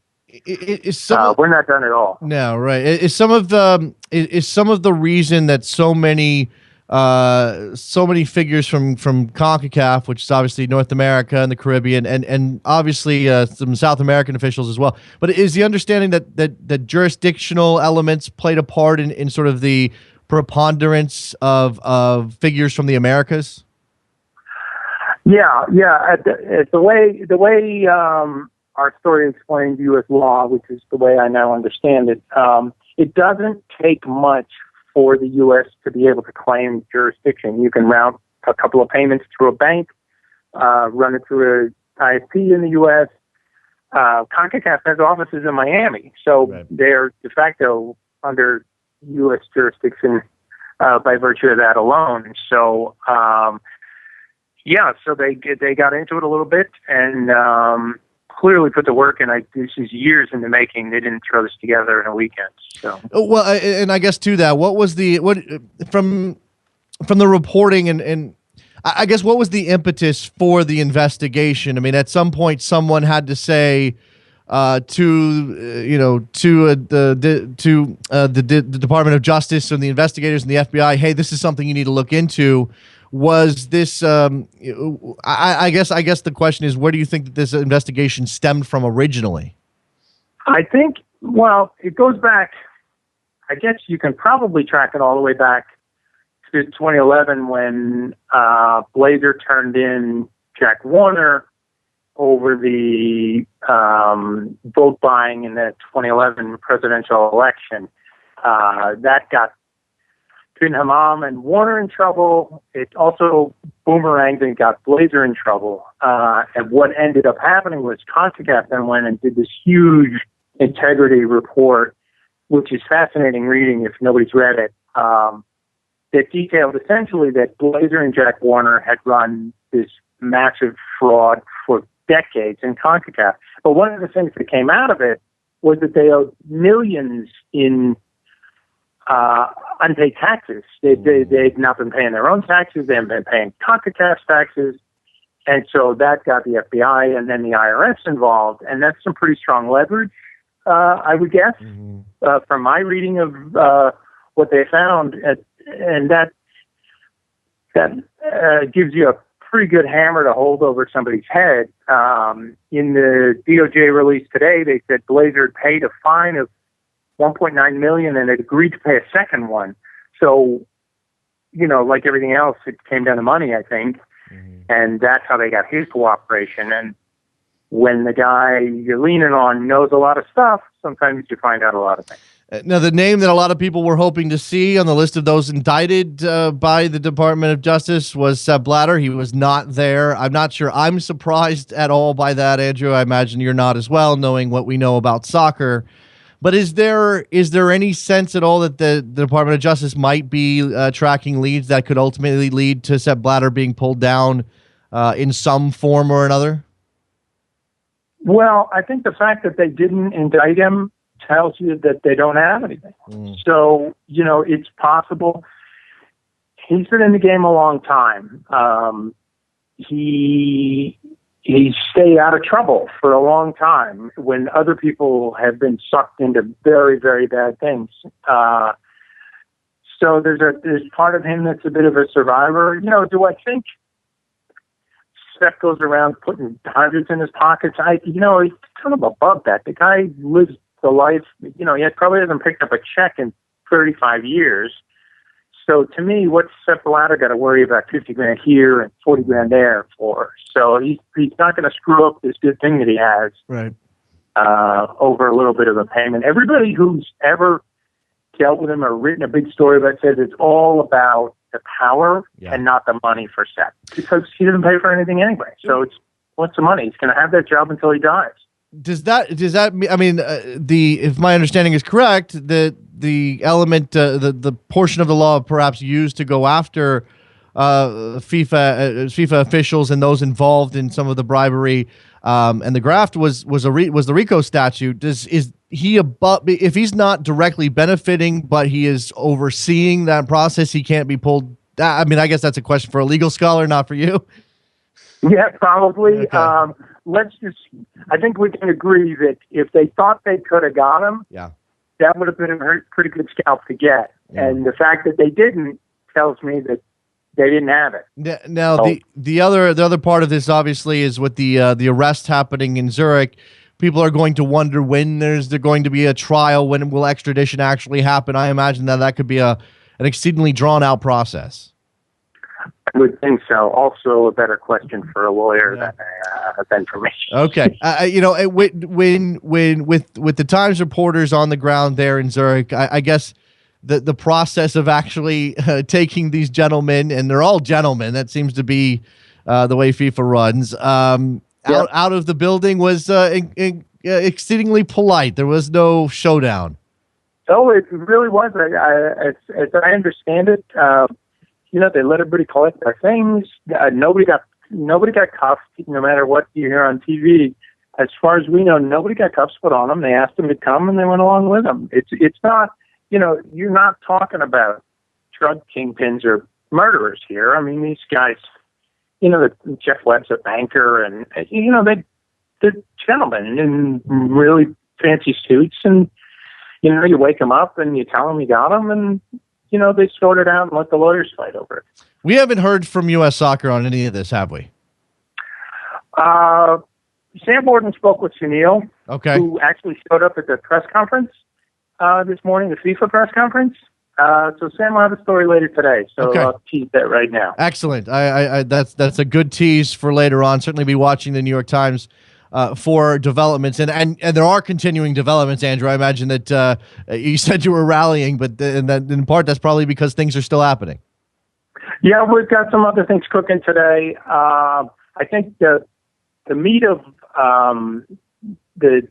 We're not done at all. No, right. Is some of the reason that so many figures from CONCACAF, which is obviously North America and the Caribbean, and obviously some South American officials as well, but is the understanding that jurisdictional elements played a part in sort of the preponderance of figures from the Americas? Yeah. The way our story explains U.S. law, which is the way I now understand it, it doesn't take much for the U.S. to be able to claim jurisdiction. You can route a couple of payments through a bank, run it through a ISP in the U.S. CONCACAF has offices in Miami, so Right. they're de facto under U.S. jurisdiction by virtue of that alone. So, so they got into it a little bit and clearly put the work in. This is years in the making. They didn't throw this together in a weekend. So, Well, and I guess to that, what from the reporting and I guess what was the impetus for the investigation? I mean, at some point, someone had to say to the Department of Justice and the investigators and the FBI, hey, this is something you need to look into. Was this? I guess the question is, where do you think that this investigation stemmed from originally? I think, well, it goes back. I guess you can probably track it all the way back to 2011 when Blazer turned in Jack Warner over the vote buying in the 2011 presidential election. That got Bin Hammam and Warner in trouble. It also boomeranged and got Blazer in trouble. And what ended up happening was CONCACAF then went and did this huge integrity report, which is fascinating reading if nobody's read it, that detailed essentially that Blazer and Jack Warner had run this massive fraud for decades in CONCACAF. But one of the things that came out of it was that they owed millions in unpaid taxes. They'd not been paying their own taxes. They hadn't been paying CONCACAF's taxes. And so that got the FBI and then the IRS involved. And that's some pretty strong leverage, I would guess, from my reading of what they found. And that gives you a pretty good hammer to hold over somebody's head. In the DOJ release today, they said Blazer paid a fine of $1.9 million and had agreed to pay a second one. So, like everything else, it came down to money, I think. And that's how they got his cooperation. And when the guy you're leaning on knows a lot of stuff, sometimes you find out a lot of things. Now, the name that a lot of people were hoping to see on the list of those indicted by the Department of Justice was Sepp Blatter. He was not there. I'm not sure I'm surprised at all by that, Andrew. I imagine you're not as well, knowing what we know about soccer. But is there any sense at all that the Department of Justice might be tracking leads that could ultimately lead to Sepp Blatter being pulled down in some form or another? Well, I think the fact that they didn't indict him tells you that they don't have anything. So, it's possible. He's been in the game a long time. He stayed out of trouble for a long time when other people have been sucked into very, very bad things. So there's part of him that's a bit of a survivor. Do I think Sepp goes around putting hundreds in his pockets? He's kind of above that. The guy lives the life, he probably hasn't picked up a check in 35 years. So to me, what's Sepp Blatter got to worry about 50 grand here and 40 grand there for? So he's not going to screw up this good thing that he has, right? Over a little bit of a payment. Everybody who's ever dealt with him or written a big story about it says it's all about the power and not the money for Sepp, because he doesn't pay for anything anyway. So what's the money? He's going to have that job until he dies. Does that mean? I mean, if my understanding is correct, the element, the portion of the law perhaps used to go after FIFA officials and those involved in some of the bribery and the graft was the RICO statute. Is he above? If he's not directly benefiting, but he is overseeing that process, he can't be pulled. I mean, I guess that's a question for a legal scholar, not for you. Yeah, probably. Okay. I think we can agree that if they thought they could have got him, that would have been a pretty good scalp to get. Yeah. And the fact that they didn't tells me that they didn't have it. Now, the other part of this obviously is with the arrest happening in Zurich. People are going to wonder when there's going to be a trial, when will extradition actually happen. I imagine that could be an exceedingly drawn out process. I would think so. Also, a better question for a lawyer than for me. Okay, when with the Times reporters on the ground there in Zurich, I guess the process of actually taking these gentlemen, and they're all gentlemen, that seems to be the way FIFA runs, out of the building was exceedingly polite. There was no showdown. Oh, it really was. As I understand it, they let everybody collect their things. Nobody got cuffed, no matter what you hear on TV. As far as we know, nobody got cuffs put on them. They asked them to come, and they went along with them. It's not, you're not talking about drug kingpins or murderers here. I mean, these guys, Jeff Webb's a banker, and they're gentlemen in really fancy suits, and you wake them up and you tell them you got them, and they sort it out and let the lawyers fight over it. We haven't heard from U.S. Soccer on any of this, have we? Sam Borden spoke with Sunil, who actually showed up at the press conference this morning, the FIFA press conference. So Sam will have a story later today, so I'll tease that right now. Excellent. That's a good tease for later on. Certainly be watching the New York Times for developments, and there are continuing developments. Andrew, I imagine that you said you were rallying, but in part that's probably because things are still happening. Yeah, we've got some other things cooking today. I think the meat of the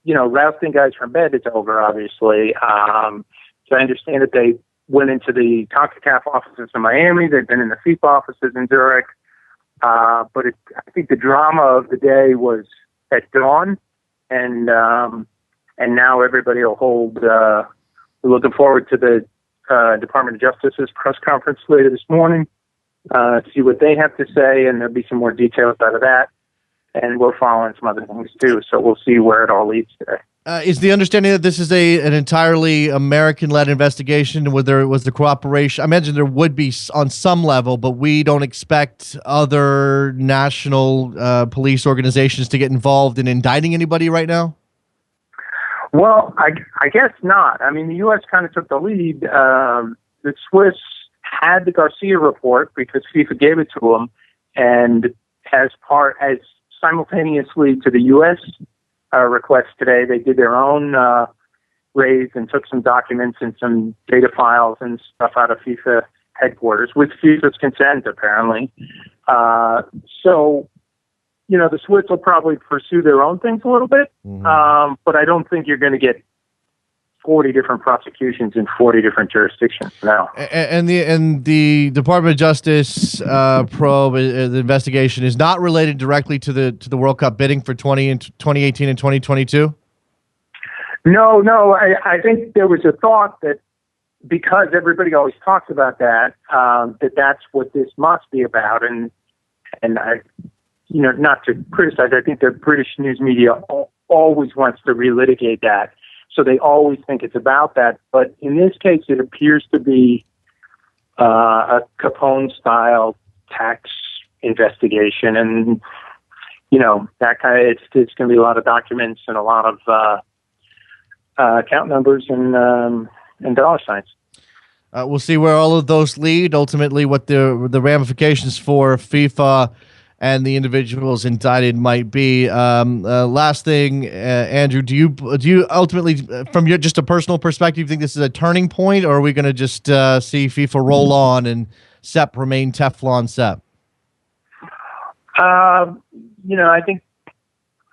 rousting guys from bed is over, obviously. So I understand that they went into the CONCACAF offices in Miami. They've been in the FIFA offices in Zurich. But I think the drama of the day was at dawn, and now everybody will hold. We're looking forward to the Department of Justice's press conference later this morning, see what they have to say, and there'll be some more details out of that. And we're following some other things too, so we'll see where it all leads today. Is the understanding that this is an entirely American-led investigation? Was the cooperation? I imagine there would be on some level, but we don't expect other national police organizations to get involved in indicting anybody right now? Well, I guess not. I mean, the U.S. kind of took the lead. The Swiss had the Garcia report because FIFA gave it to them, and as simultaneously to the U.S. Request today, they did their own raise and took some documents and some data files and stuff out of FIFA headquarters with FIFA's consent, apparently. So, the Swiss will probably pursue their own things a little bit, but I don't think you're going to get 40 different prosecutions in 40 different jurisdictions now. And the Department of Justice probe, the investigation, is not related directly to the World Cup bidding for 2018 and 2022? No. I think there was a thought that because everybody always talks about that, that's what this must be about. And I, not to criticize, I think the British news media always wants to relitigate that. So they always think it's about that. But in this case, it appears to be a Capone-style tax investigation. And, that kind of, it's going to be a lot of documents and a lot of account numbers and dollar signs. We'll see where all of those lead. Ultimately, what the ramifications for FIFA and the individuals indicted might be. Last thing, Andrew, do you ultimately, from your just a personal perspective, think this is a turning point, or are we going to just see FIFA roll on and Sepp remain Teflon Sepp?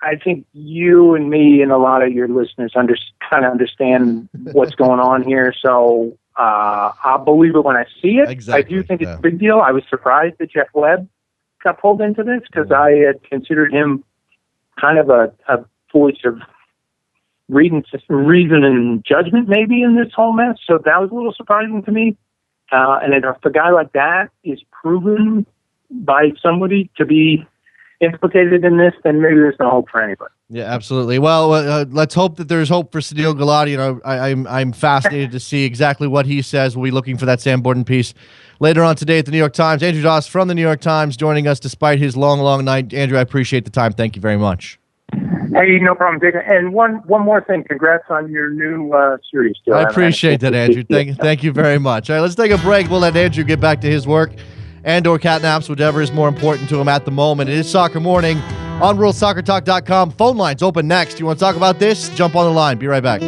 I think you and me and a lot of your listeners kind of understand what's going on here. So I'll believe it when I see it. Exactly, I do think it's a big deal. I was surprised that Jeff Webb got pulled into this because I had considered him kind of a voice of reason and judgment maybe in this whole mess. So that was a little surprising to me. And if a guy like that is proven by somebody to be implicated in this, then maybe there's no hope for anybody. Yeah, absolutely. Well, let's hope that there's hope for Sunil Gulati. I'm fascinated to see exactly what he says. We'll be looking for that Sam Borden piece later on today at the New York Times. Andrew Doss from the New York Times joining us despite his long night. Andrew, I appreciate the time. Thank you very much. Hey, no problem, Dick. And one more thing. Congrats on your new series. I appreciate that, Andrew. Thank you very much. All right, let's take a break. We'll let Andrew get back to his work. and or catnaps, whichever is more important to him at the moment. It is Soccer Morning on WorldSoccerTalk.com. Phone lines open next. You want to talk about this? Jump on the line. Be right back.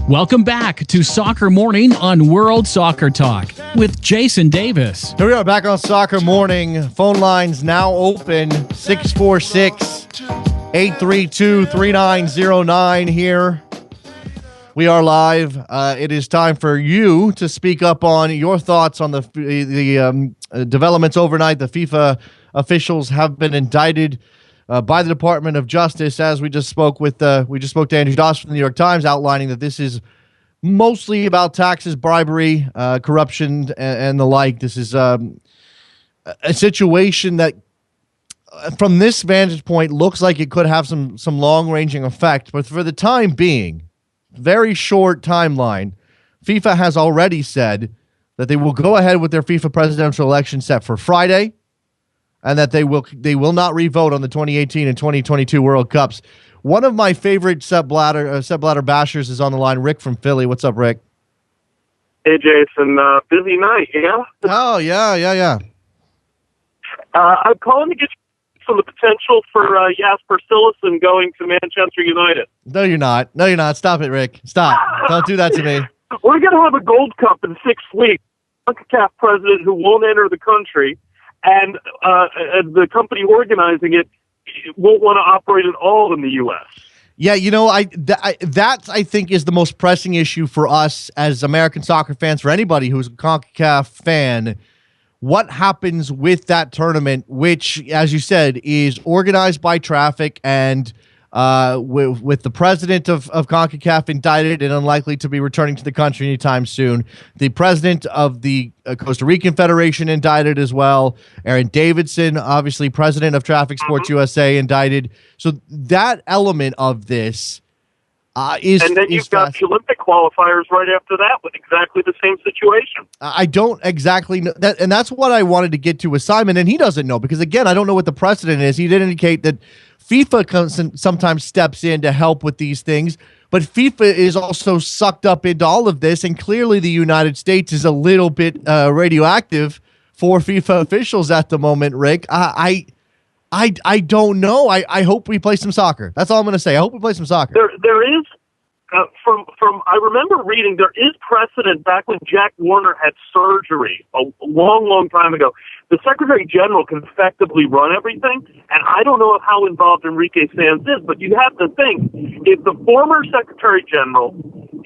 Welcome back to Soccer Morning on World Soccer Talk with Jason Davis. Here we are back on Soccer Morning. Phone lines now open, 646-832-3909 here. We are live. It is time for you to speak up on your thoughts on the developments overnight. The FIFA officials have been indicted by the Department of Justice, as we just spoke to Andrew Doss from the New York Times, outlining that this is mostly about taxes, bribery, corruption, and the like. This is a situation that, from this vantage point, looks like it could have some long-ranging effect. But for the time being, very short timeline, FIFA has already said that they will go ahead with their FIFA presidential election set for Friday, and that they will not re-vote on the 2018 and 2022 World Cups. One of my favorite Sepp Blatter bashers is on the line, Rick from Philly. What's up, Rick? Hey, Jason. Busy night, yeah? Oh, yeah. I'm calling to get from the potential for Jasper Cillessen going to Manchester United. No, you're not. Stop it, Rick. Stop. Don't do that to me. We're going to have a Gold Cup in 6 weeks. CONCACAF president who won't enter the country, and the company organizing it won't want to operate at all in the U.S. Yeah, that I think is the most pressing issue for us as American soccer fans, for anybody who's a CONCACAF fan. What happens with that tournament, which, as you said, is organized by traffic and with the president of CONCACAF indicted and unlikely to be returning to the country anytime soon, the president of the Costa Rican Federation indicted as well, Aaron Davidson, obviously president of Traffic Sports USA, indicted. So that element of this is... And then you've got the Olympic qualifiers right after that with exactly the same situation. I don't exactly know that, and that's what I wanted to get to with Simon, and he doesn't know, because, again, I don't know what the precedent is. He did indicate that FIFA sometimes steps in to help with these things, but FIFA is also sucked up into all of this, and clearly the United States is a little bit radioactive for FIFA officials at the moment, Rick. I don't know. I hope we play some soccer. That's all I'm going to say. I hope we play some soccer. There is, from I remember reading, there is precedent back when Jack Warner had surgery a long time ago, the Secretary General can effectively run everything, and I don't know how involved Enrique Sanz is, but you have to think, if the former Secretary General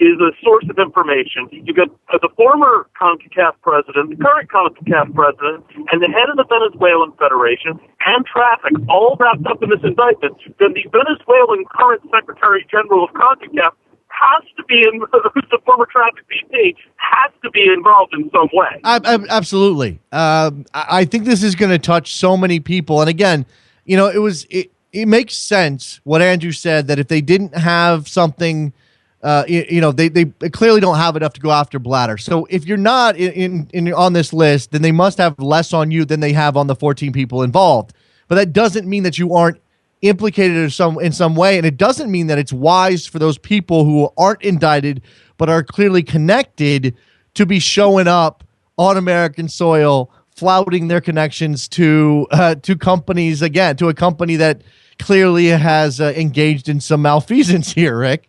is a source of information, you got the former CONCACAF president, the current CONCACAF president, and the head of the Venezuelan Federation, and traffic, all wrapped up in this indictment, then the Venezuelan current Secretary General of CONCACAF has to be who's the former traffic VP, has to be involved in some way. Absolutely. I think this is going to touch so many people. And again, it makes sense what Andrew said, that if they didn't have something, they clearly don't have enough to go after Blatter. So if you're not on this list, then they must have less on you than they have on the 14 people involved. But that doesn't mean that you aren't implicated in some way, and it doesn't mean that it's wise for those people who aren't indicted but are clearly connected to be showing up on American soil, flouting their connections to companies, again, to a company that clearly has engaged in some malfeasance here, Rick.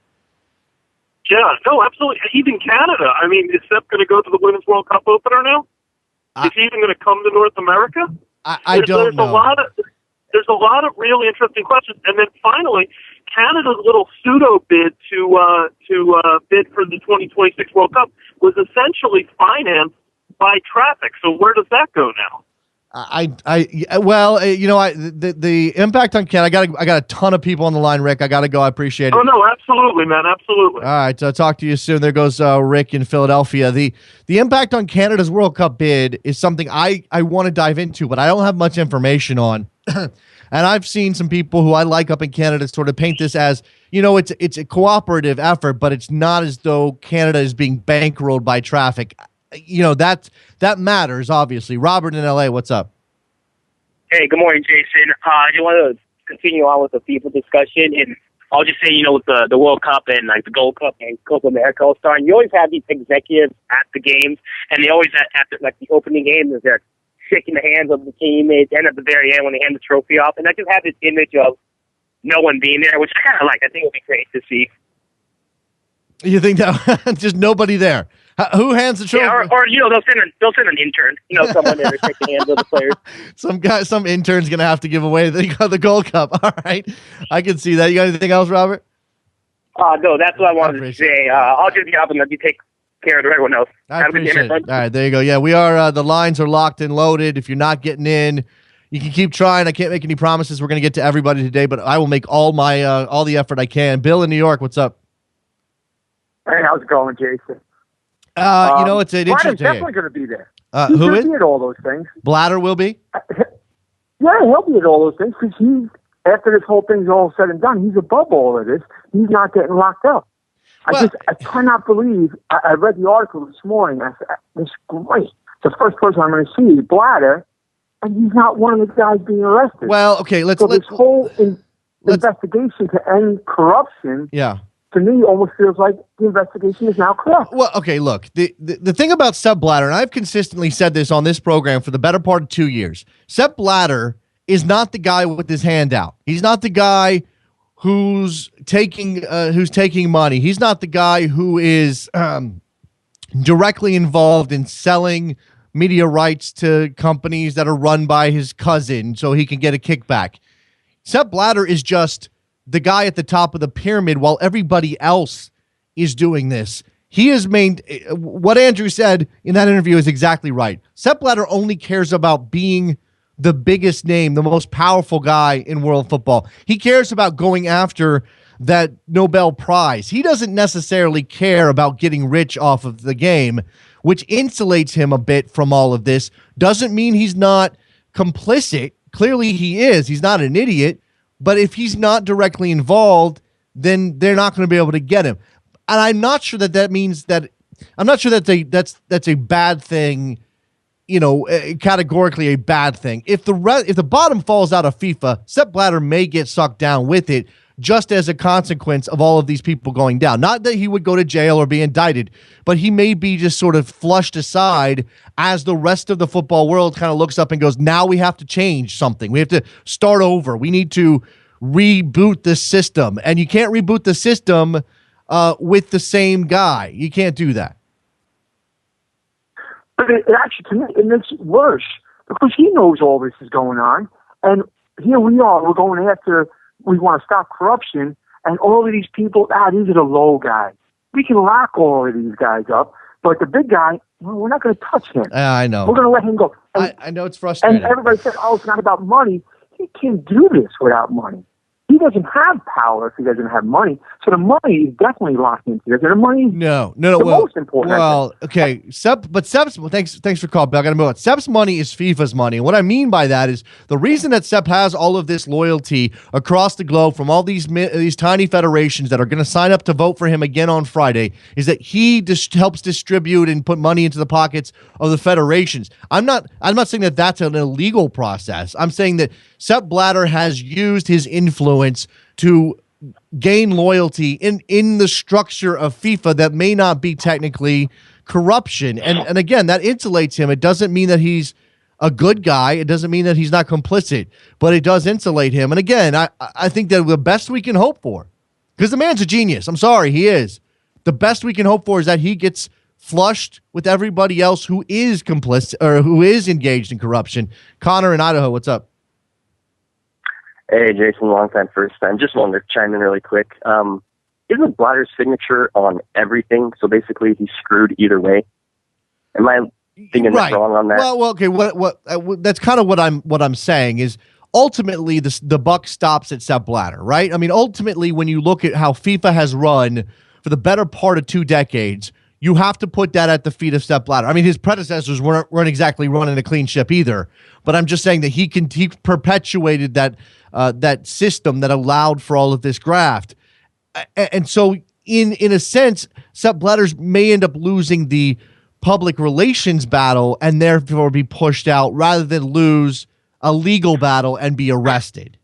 Yeah, no, absolutely. Even Canada. I mean, is Sepp going to go to the Women's World Cup opener now? Is he even going to come to North America? I don't know. There's a lot of really interesting questions. And then finally, Canada's little pseudo bid to bid for the 2026 World Cup was essentially financed by traffic. So where does that go now? The impact on Canada. I got a ton of people on the line, Rick. I got to go. I appreciate it. Oh no, absolutely, man, absolutely. All right, so I'll talk to you soon. There goes Rick in Philadelphia. The impact on Canada's World Cup bid is something I want to dive into, but I don't have much information on. And I've seen some people who I like up in Canada sort of paint this as, it's a cooperative effort, but it's not as though Canada is being bankrolled by traffic. That matters, obviously. Robert in LA, what's up? Hey, good morning, Jason. I just want to continue on with the FIFA discussion, and I'll just say, with the World Cup and like the Gold Cup and Copa America All-Star, and you always have these executives at the games, and they always after like the opening game, they're shaking the hands of the teammates, and at the very end when they hand the trophy off, and I just have this image of no one being there, which I kind of like. I think it would be great to see. You think that just nobody there? Who hands the trophy? Yeah, or they'll send an intern, someone there to shake the hands of the players. Some intern's gonna have to give away the Gold Cup. All right, I can see that. You got anything else, Robert? No, that's what I wanted to say. I'll just be up and let you take care of everyone else. I appreciate it. All right, there you go. Yeah, we are. The lines are locked and loaded. If you're not getting in, you can keep trying. I can't make any promises. We're gonna get to everybody today, but I will make all the effort I can. Bill in New York, what's up? Hey, how's it going, Jason? It's an interesting. Blatter's definitely going to be there. Who is? He'll be at all those things. Blatter will be? Yeah, he'll be at all those things because after this whole thing's all said and done, he's above all of this. He's not getting locked up. I cannot believe. I read the article this morning. I said, "This is great. It's the first person I'm going to see, Blatter, and he's not one of the guys being arrested." Well, okay, let's this whole investigation to end corruption. Yeah. To me, almost feels like the investigation is now corrupt. Well, okay, look, the thing about Sepp Blatter, and I've consistently said this on this program for the better part of 2 years, Sepp Blatter is not the guy with his hand out. He's not the guy who's taking money. He's not the guy who is directly involved in selling media rights to companies that are run by his cousin so he can get a kickback. Sepp Blatter is just the guy at the top of the pyramid while everybody else is doing this. He has what Andrew said in that interview is exactly right. Sepp Blatter only cares about being the biggest name, the most powerful guy in world football. He cares about going after that Nobel Prize. He doesn't necessarily care about getting rich off of the game, which insulates him a bit from all of this. Doesn't mean he's not complicit. Clearly he is. He's not an idiot. But if he's not directly involved, then they're not going to be able to get him. And I'm not sure that means that. I'm not sure that that's a bad thing. Categorically a bad thing. If the bottom falls out of FIFA, Sepp Blatter may get sucked down with it, just as a consequence of all of these people going down. Not that he would go to jail or be indicted, but he may be just sort of flushed aside as the rest of the football world kind of looks up and goes, now we have to change something. We have to start over. We need to reboot the system. And you can't reboot the system with the same guy. You can't do that. But it actually, to me, it makes it worse because he knows all this is going on. And here we are, we want to stop corruption, and all of these people, these are the low guys. We can lock all of these guys up, but the big guy, well, we're not going to touch him. I know. We're going to let him go. And, I know it's frustrating. And everybody said, it's not about money. He can't do this without money. He doesn't have power if he doesn't have money. So the money is definitely locked into this. And the money is the most important. Well, okay. Sepp's, thanks for calling, Bill. I got to move on. Sepp's money is FIFA's money. And what I mean by that is the reason that Sepp has all of this loyalty across the globe from all these tiny federations that are going to sign up to vote for him again on Friday is that he helps distribute and put money into the pockets of the federations. I'm not saying that that's an illegal process. I'm saying that Sepp Blatter has used his influence to gain loyalty in the structure of FIFA that may not be technically corruption. And again, that insulates him. It doesn't mean that he's a good guy. It doesn't mean that he's not complicit, but it does insulate him. And again, I think that the best we can hope for, because the man's a genius. I'm sorry, he is. The best we can hope for is that he gets flushed with everybody else who is complicit or who is engaged in corruption. Connor in Idaho, what's up? Hey, Jason, long time, first time. Just wanted to chime in really quick. Isn't Blatter's signature on everything? So basically, he's screwed either way. Am I thinking wrong on that? Well, okay. That's kind of what I'm saying is ultimately the buck stops at Sepp Blatter, right? I mean, ultimately, when you look at how FIFA has run for the better part of 2 decades, you have to put that at the feet of Sepp Blatter. I mean, his predecessors weren't exactly running a clean ship either, but I'm just saying that he perpetuated that system that allowed for all of this graft. And so in a sense, Sepp Blatter may end up losing the public relations battle and therefore be pushed out rather than lose a legal battle and be arrested.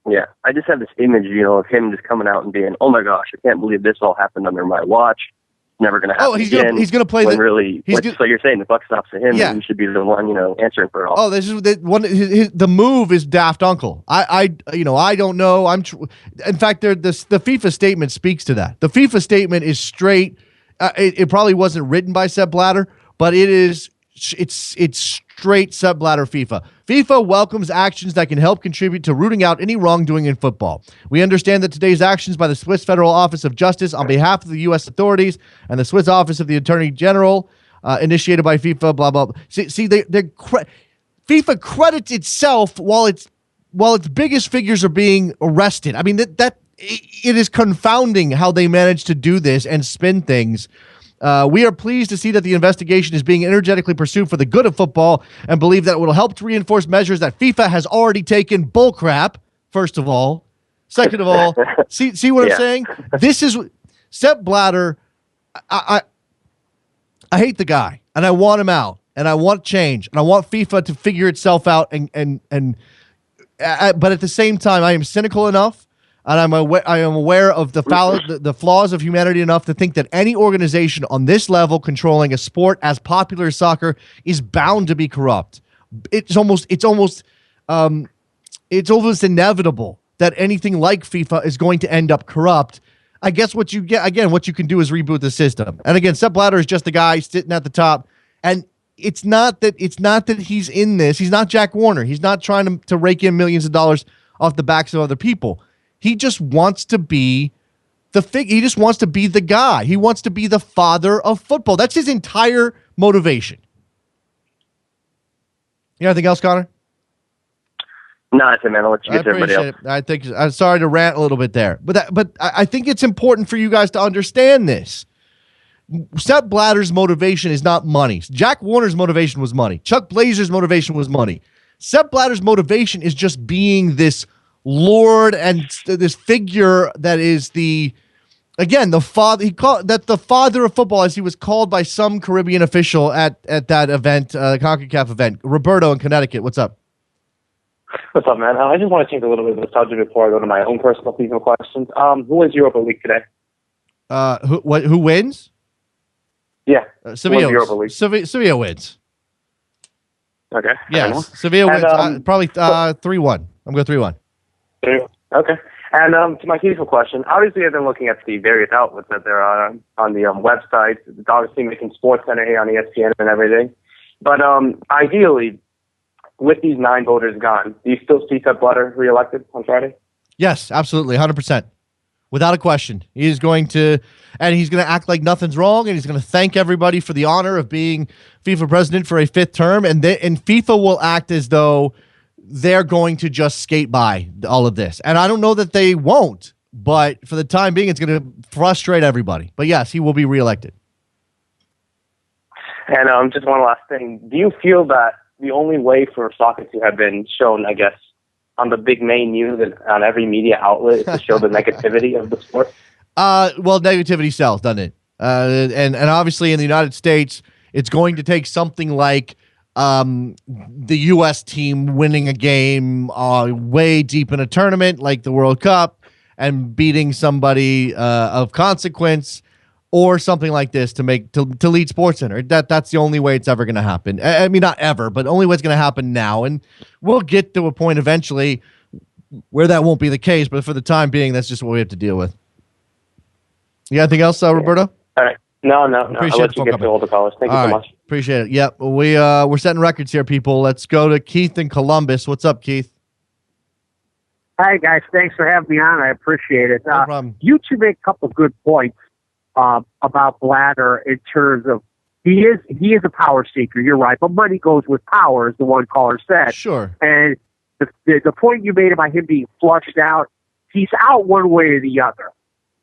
Yeah, I just have this image, of him just coming out and being, oh my gosh, I can't believe this all happened under my watch. Never going to happen again. He's going to play so you're saying the buck stops to him, yeah. And he should be the one, answering for it all. Oh, this is the move is daft uncle. I don't know. In fact, the FIFA statement speaks to that. The FIFA statement is straight. It probably wasn't written by Sepp Blatter, but it's straight Sepp Blatter FIFA. FIFA welcomes actions that can help contribute to rooting out any wrongdoing in football. We understand that today's actions by the Swiss Federal Office of Justice on behalf of the U.S. authorities and the Swiss Office of the Attorney General, initiated by FIFA, blah, blah, blah. FIFA credits itself while its biggest figures are being arrested. I mean, that it is confounding how they manage to do this and spin things. We are pleased to see that the investigation is being energetically pursued for the good of football and believe that it will help to reinforce measures that FIFA has already taken. Bullcrap, first of all. Second of all, see what I'm saying? This is Sepp Blatter. I hate the guy, and I want him out, and I want change, and I want FIFA to figure itself out. But at the same time, I am cynical enough. And I am aware of the flaws of humanity enough to think that any organization on this level controlling a sport as popular as soccer is bound to be corrupt. It's almost inevitable that anything like FIFA is going to end up corrupt. I guess what you can do is reboot the system. And again, Sepp Blatter is just the guy sitting at the top. And it's not that he's in this. He's not Jack Warner. He's not trying to rake in millions of dollars off the backs of other people. He just wants to be he just wants to be the guy. He wants to be the father of football. That's his entire motivation. You got anything else, Connor? No, that's it, man. I'll let you get to everybody else. I think I'm sorry to rant a little bit there, but I think it's important for you guys to understand this. Sepp Blatter's motivation is not money. Jack Warner's motivation was money. Chuck Blazer's motivation was money. Sepp Blatter's motivation is just being this Lord and this figure that is the father. He called that the father of football, as he was called by some Caribbean official at that event, the CONCACAF event. Roberto in Connecticut, what's up? What's up, man? I just want to change a little bit of the subject before I go to my own personal FIFA questions. Who wins Europa League today? Who wins? Yeah, Sevilla. Europa League. Sevilla wins. Okay. Yes, Sevilla wins. Probably 3-1. I'm going 3-1. Okay. And to my FIFA question, obviously I've been looking at the various outlets that there are on the website. It's obviously making SportsCenter here on ESPN and everything. But ideally, with these 9 voters gone, do you still see Sepp Blatter reelected on Friday? Yes, absolutely, 100%. Without a question. He's going to act like nothing's wrong, and he's going to thank everybody for the honor of being FIFA president for a 5th term, and FIFA will act as though they're going to just skate by all of this. And I don't know that they won't, but for the time being, it's going to frustrate everybody. But yes, he will be reelected. And just one last thing. Do you feel that the only way for soccer to have been shown, I guess, on the big main news and on every media outlet is to show the negativity of the sport? Well, negativity sells, doesn't it? And obviously in the United States, it's going to take something like the U.S. team winning a game way deep in a tournament like the World Cup and beating somebody of consequence, or something like this to lead SportsCenter. That's the only way it's ever going to happen. I mean, not ever, but the only way it's going to happen now. And we'll get to a point eventually where that won't be the case. But for the time being, that's just what we have to deal with. You got anything else, Roberto? All right. No. Appreciate I'll let you get to all the callers. Thank you so much. Appreciate it. Yep. We're setting records here, people. Let's go to Keith in Columbus. What's up, Keith? Hi, guys. Thanks for having me on. I appreciate it. No problem. You two make a couple good points about Blatter in terms of he is a power seeker. You're right, but money goes with power, as the one caller said. Sure. And the point you made about him being flushed out, he's out one way or the other.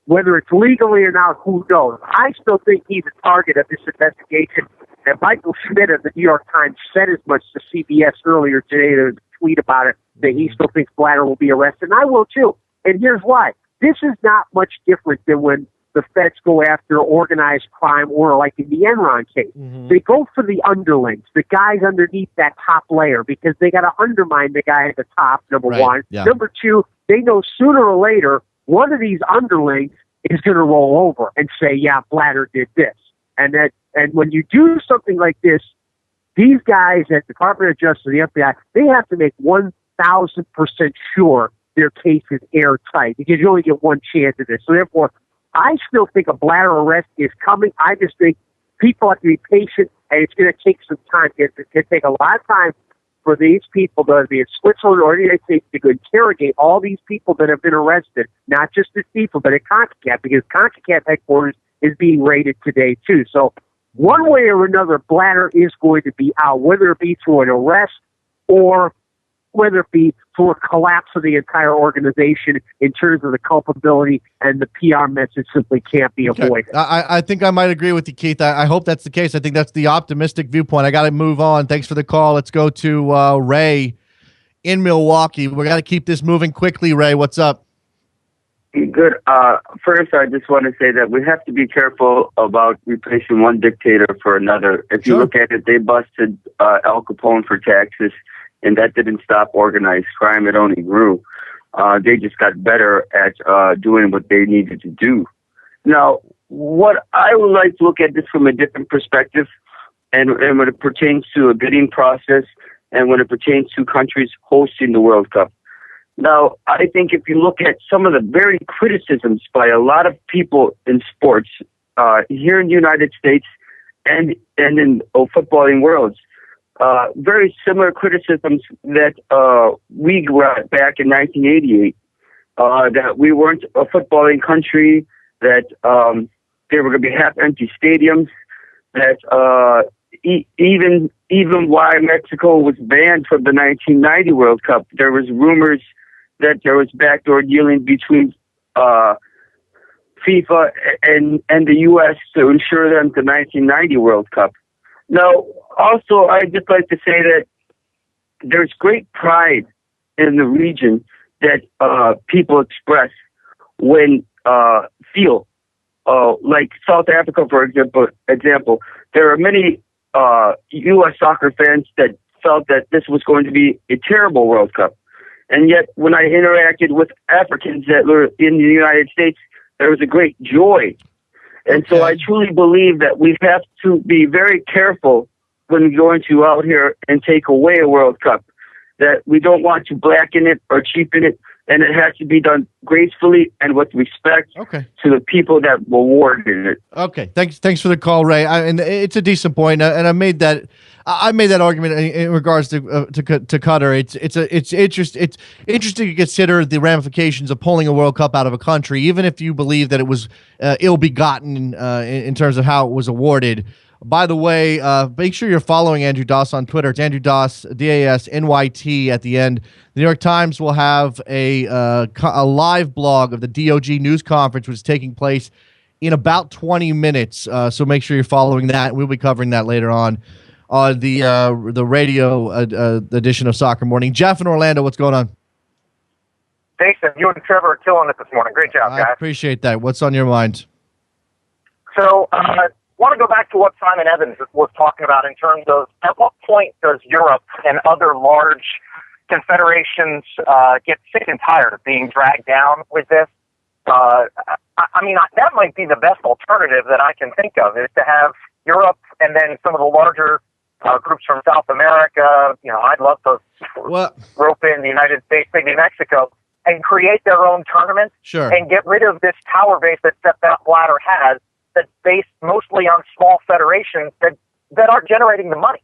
Whether it's legally or not, who knows? I still think he's a target of this investigation. And Michael Schmidt of the New York Times said as much to CBS earlier today. There was a tweet about it that he still thinks Blatter will be arrested, and I will too. And here's why: this is not much different than when the feds go after organized crime, or like in the Enron case. Mm-hmm. They go for the underlings, the guys underneath that top layer, because they got to undermine the guy at the top, number one. Yeah. Number two, they know sooner or later one of these underlings is going to roll over and say, yeah, Blatter did this. And when you do something like this, these guys at the Department of Justice, the FBI, they have to make 1,000% sure their case is airtight, because you only get one chance at this. So therefore, I still think a Blatter arrest is coming. I just think people have to be patient, and it's going to take some time. It's going to take a lot of time for these people, whether it be in Switzerland or the United States, to interrogate all these people that have been arrested, not just at FIFA, but at CONCACAF, because CONCACAF headquarters is being raided today, too. So one way or another, Blatter is going to be out, whether it be through an arrest or whether it be for a collapse of the entire organization in terms of the culpability, and the PR message simply can't be avoided. I think I might agree with you, Keith. I hope that's the case. I think that's the optimistic viewpoint. I got to move on. Thanks for the call. Let's go to Ray in Milwaukee. We got to keep this moving quickly. Ray, what's up? Good. First, I just want to say that we have to be careful about replacing one dictator for another. If you look at it, they busted Al Capone for taxes, and that didn't stop organized crime. It only grew. They just got better at doing what they needed to do. Now, what I would like to look at this from a different perspective, and when it pertains to a bidding process, and when it pertains to countries hosting the World Cup. Now, I think if you look at some of the very criticisms by a lot of people in sports here in the United States and in footballing worlds, very similar criticisms that we got back in 1988, that we weren't a footballing country, that there were going to be half-empty stadiums, that even why Mexico was banned from the 1990 World Cup, there was rumors that there was backdoor dealing between FIFA and the U.S. to ensure them the 1990 World Cup. Now, also, I'd just like to say that there's great pride in the region that people express when feel like South Africa, for example. There are many U.S. soccer fans that felt that this was going to be a terrible World Cup. And yet, when I interacted with Africans that were in the United States, there was a great joy. And so I truly believe that we have to be very careful when going to out here and take away a World Cup, that we don't want to blacken it or cheapen it, and it has to be done gracefully and with respect to the people that awarded it. Okay, thanks for the call, Ray. And it's a decent point, and I made that argument in regards to Qatar. It's interesting to consider the ramifications of pulling a World Cup out of a country, even if you believe that it was ill-begotten in terms of how it was awarded. By the way, make sure you're following Andrew Doss on Twitter. It's Andrew Doss, DASNYT at the end. The New York Times will have a live blog of the DOG news conference, which is taking place in about 20 minutes. So make sure you're following that. We'll be covering that later on the radio edition of Soccer Morning. Jeff in Orlando, what's going on? Jason, you and Trevor are killing it this morning. Great job, guys. I appreciate that. What's on your mind? So, want to go back to what Simon Evans was talking about in terms of at what point does Europe and other large confederations get sick and tired of being dragged down with this? I mean, that might be the best alternative that I can think of, is to have Europe and then some of the larger groups from South America. You know, I'd love to rope in the United States, maybe Mexico, and create their own tournaments and get rid of this power base that Sepp Blatter has, that's based mostly on small federations that aren't generating the money.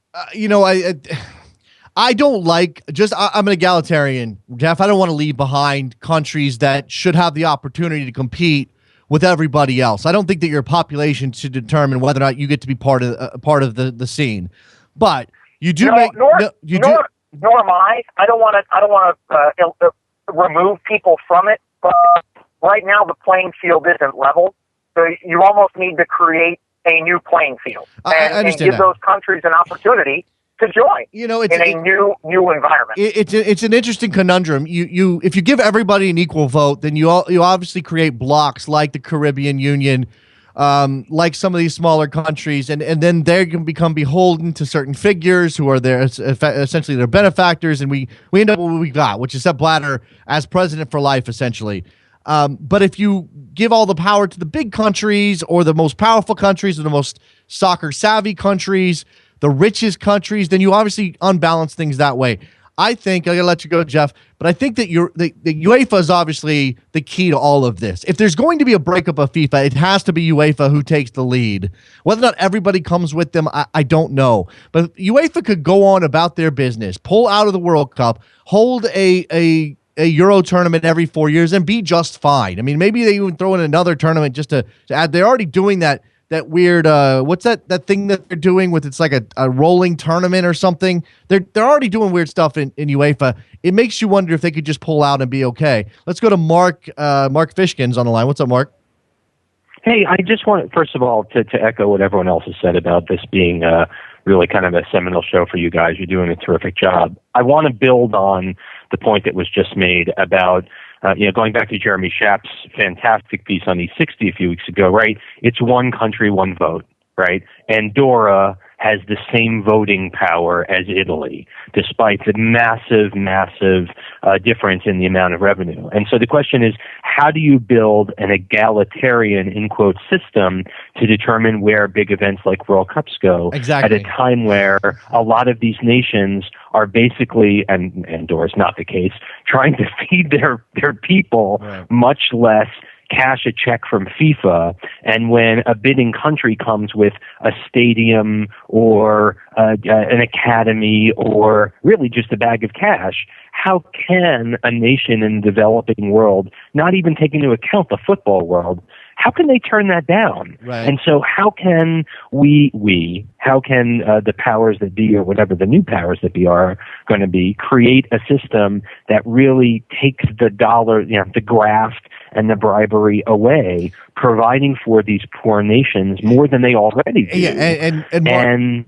I don't like I'm an egalitarian, Jeff. I don't want to leave behind countries that should have the opportunity to compete with everybody else. I don't think that your population should determine whether or not you get to be part of the scene. But you do nor am I. I don't want to remove people from it. But right now the playing field isn't level. So you almost need to create a new playing field and give those countries an opportunity to join in a new environment. It's an interesting conundrum. You if you give everybody an equal vote, then you obviously create blocks like the Caribbean Union, like some of these smaller countries, and then they can become beholden to certain figures who are essentially their benefactors, and we end up with what we got, which is Sepp Blatter as president for life, essentially. But if you give all the power to the big countries or the most powerful countries or the most soccer savvy countries, the richest countries, then you obviously unbalance things that way. I think, I'm going to let you go, Jeff, but I think that the UEFA is obviously the key to all of this. If there's going to be a breakup of FIFA, it has to be UEFA who takes the lead. Whether or not everybody comes with them, I don't know. But UEFA could go on about their business, pull out of the World Cup, hold a Euro tournament every 4 years and be just fine. I mean, maybe they even throw in another tournament just to add. They're already doing that weird, what's that thing that they're doing with, it's like a rolling tournament or something. They're already doing weird stuff in UEFA. It makes you wonder if they could just pull out and be okay. Let's go to Mark Fishkins on the line. What's up, Mark? Hey, I just want, first of all, to echo what everyone else has said about this being really kind of a seminal show for you guys. You're doing a terrific job. I want to build on the point that was just made about, going back to Jeremy Schaap's fantastic piece on E60 a few weeks ago, right? It's one country, one vote, right? Andorra has the same voting power as Italy, despite the massive difference in the amount of revenue. And so the question is, how do you build an egalitarian, in quote, system to determine where big events like World Cups go at a time where a lot of these nations are basically, and Andorra's not the case, trying to feed their people, much less cash a check from FIFA, and when a bidding country comes with a stadium or an academy or really just a bag of cash, how can a nation in the developing world, not even take into account the football world, how can they turn that down? Right. And so how can how can the powers that be, or whatever the new powers that be are going to be, create a system that really takes the dollar, the graft and the bribery away, providing for these poor nations more than they already do? Yeah, and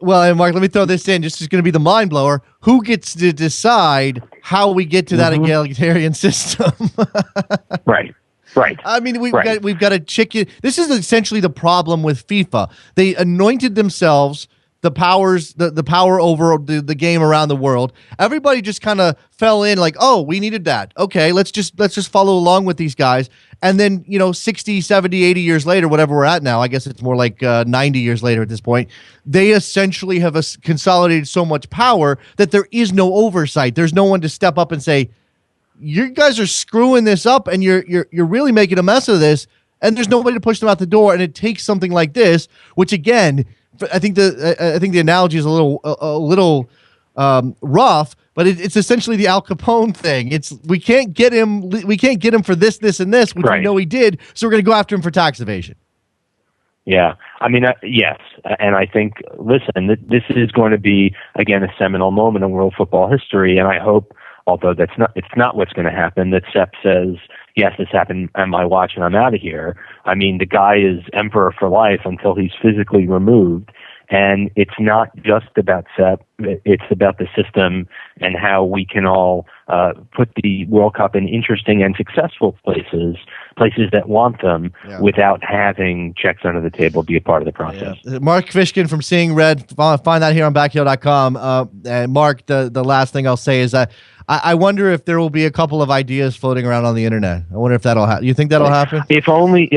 Mark, let me throw this in. This is going to be the mind blower. Who gets to decide how we get to that egalitarian system? Right. I mean, we've got a chicken. This is essentially the problem with FIFA. They anointed themselves the powers, the power over the game around the world. Everybody just kind of fell in like, oh, we needed that. Okay, let's just follow along with these guys. And then, 60, 70, 80 years later, whatever we're at now, I guess it's more like 90 years later at this point, they essentially have consolidated so much power that there is no oversight. There's no one to step up and say, you guys are screwing this up, and you're really making a mess of this, and there's nobody to push them out the door, and it takes something like this, which again, I think the analogy is a little rough, but it's essentially the Al Capone thing. It's we can't get him for this, and this, which we know he did, so we're going to go after him for tax evasion. Yeah, I mean, yes, and I think, listen, this is going to be, again, a seminal moment in world football history, and I hope, although it's not what's going to happen, that Sepp says, yes, this happened on my watch and I'm out of here. I mean, the guy is emperor for life until he's physically removed, and it's not just about Sepp, it's about the system and how we can all put the World Cup in interesting and successful places that want them without having checks under the table be a part of the process. Yeah. Mark Fishkin from Seeing Red, find that here on backheel.com. And Mark, the last thing I'll say is that I wonder if there will be a couple of ideas floating around on the internet. I wonder if that'll happen. You think that'll happen? If only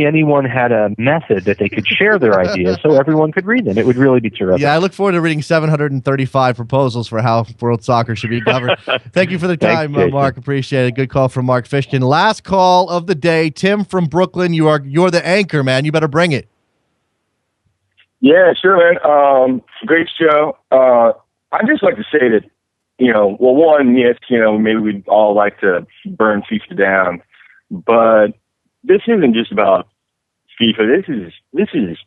anyone had a method that they could share their ideas so everyone could read them. It would really be terrific. Yeah, I look forward to reading 735 proposals for how world soccer should be governed. Thank you for the time, Mark. Appreciate it. Good call from Mark Fishkin. Last call of the day. Tim from Brooklyn, you're the anchor, man. You better bring it. Yeah, sure, man. Great show. I'd just like to say that, one, yes, maybe we'd all like to burn FIFA down, but this isn't just about FIFA. This is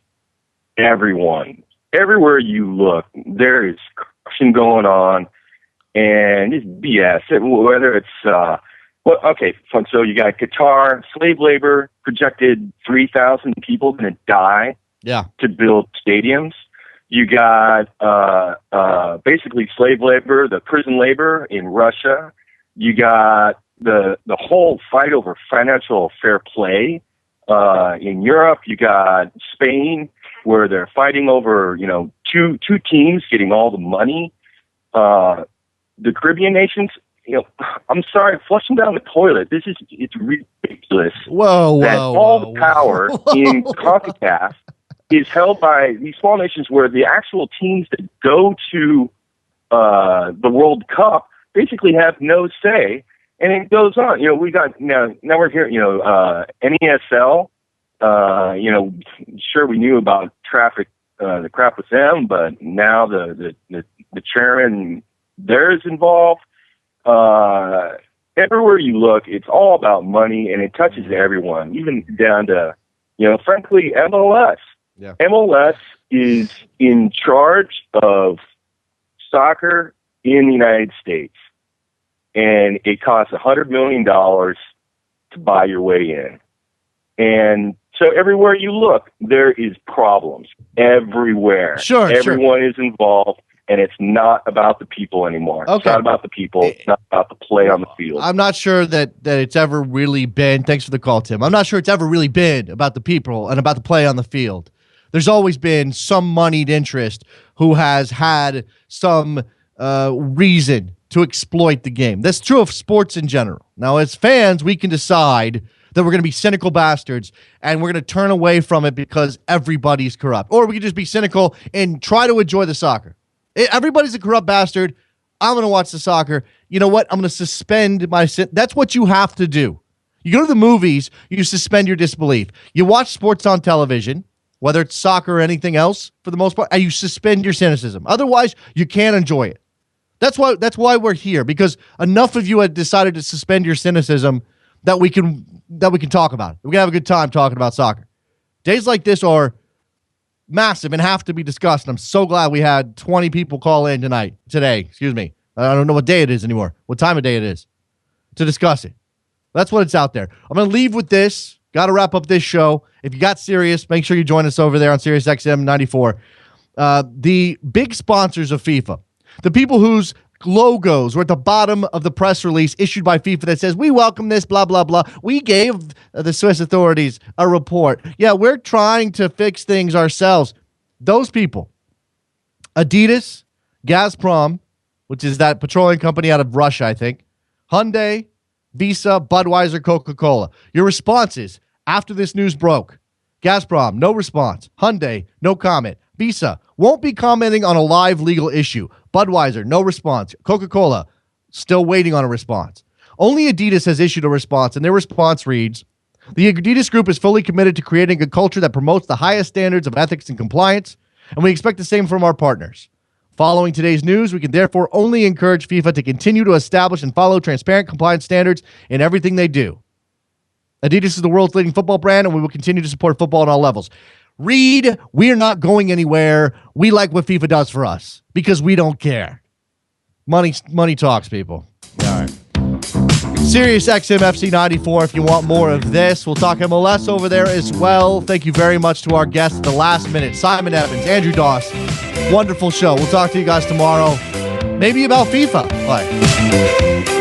everyone. Everywhere you look, there is corruption going on, and it's BS. Whether it's so you got Qatar, slave labor, projected 3,000 people going to die to build stadiums. You got basically slave labor, the prison labor in Russia. You got the whole fight over financial fair play in Europe. You got Spain, where they're fighting over two teams getting all the money. The Caribbean nations, I'm sorry, flush them down the toilet. It's ridiculous. All the power in CONCACAF is held by these small nations, where the actual teams that go to the World Cup basically have no say, and it goes on. We got now we're here. NESL. Sure, we knew about the crap with them, but now the chairman there is involved. Everywhere you look, it's all about money, and it touches everyone, even down to frankly, MLS. Yeah. MLS is in charge of soccer in the United States, and it costs $100 million to buy your way in. And so everywhere you look, there is problems everywhere. Everyone is involved, and it's not about the people anymore. It's not about the people. It's not about the play on the field. I'm not sure that it's ever really been. Thanks for the call, Tim. I'm not sure it's ever really been about the people and about the play on the field. There's always been some moneyed interest who has had some reason to exploit the game. That's true of sports in general. Now, as fans, we can decide that we're going to be cynical bastards and we're going to turn away from it because everybody's corrupt. Or we can just be cynical and try to enjoy the soccer. Everybody's a corrupt bastard. I'm going to watch the soccer. You know what? I'm going to suspend my... That's what you have to do. You go to the movies, you suspend your disbelief. You watch sports on television, whether it's soccer or anything else, for the most part, and you suspend your cynicism. Otherwise, you can't enjoy it. That's why we're here, because enough of you had decided to suspend your cynicism that we can talk about it. We can have a good time talking about soccer. Days like this are massive and have to be discussed. And I'm so glad we had 20 people call in today. Excuse me. I don't know what day it is anymore, what time of day it is, to discuss it. That's what it's out there. I'm going to leave with this. Got to wrap up this show. If you got Sirius, make sure you join us over there on Sirius XM 94. The big sponsors of FIFA, the people whose logos were at the bottom of the press release issued by FIFA that says, we welcome this, blah, blah, blah. We gave the Swiss authorities a report. Yeah, we're trying to fix things ourselves. Those people, Adidas, Gazprom, which is that petroleum company out of Russia, I think, Hyundai, Visa, Budweiser, Coca-Cola. Your responses after this news broke. Gazprom, no response. Hyundai, no comment. Visa, won't be commenting on a live legal issue. Budweiser, no response. Coca-Cola, still waiting on a response. Only Adidas has issued a response, and their response reads, the Adidas Group is fully committed to creating a culture that promotes the highest standards of ethics and compliance, and we expect the same from our partners. Following today's news, we can therefore only encourage FIFA to continue to establish and follow transparent compliance standards in everything they do. Adidas is the world's leading football brand, and we will continue to support football on all levels. Read, we're not going anywhere. We like what FIFA does for us because we don't care. Money talks, people. All right. Sirius XM FC 94 if you want more of this. We'll talk MLS over there as well. Thank you very much to our guests at the last minute, Simon Evans, Andrew Doss. Wonderful show. We'll talk to you guys tomorrow, maybe about FIFA. Bye.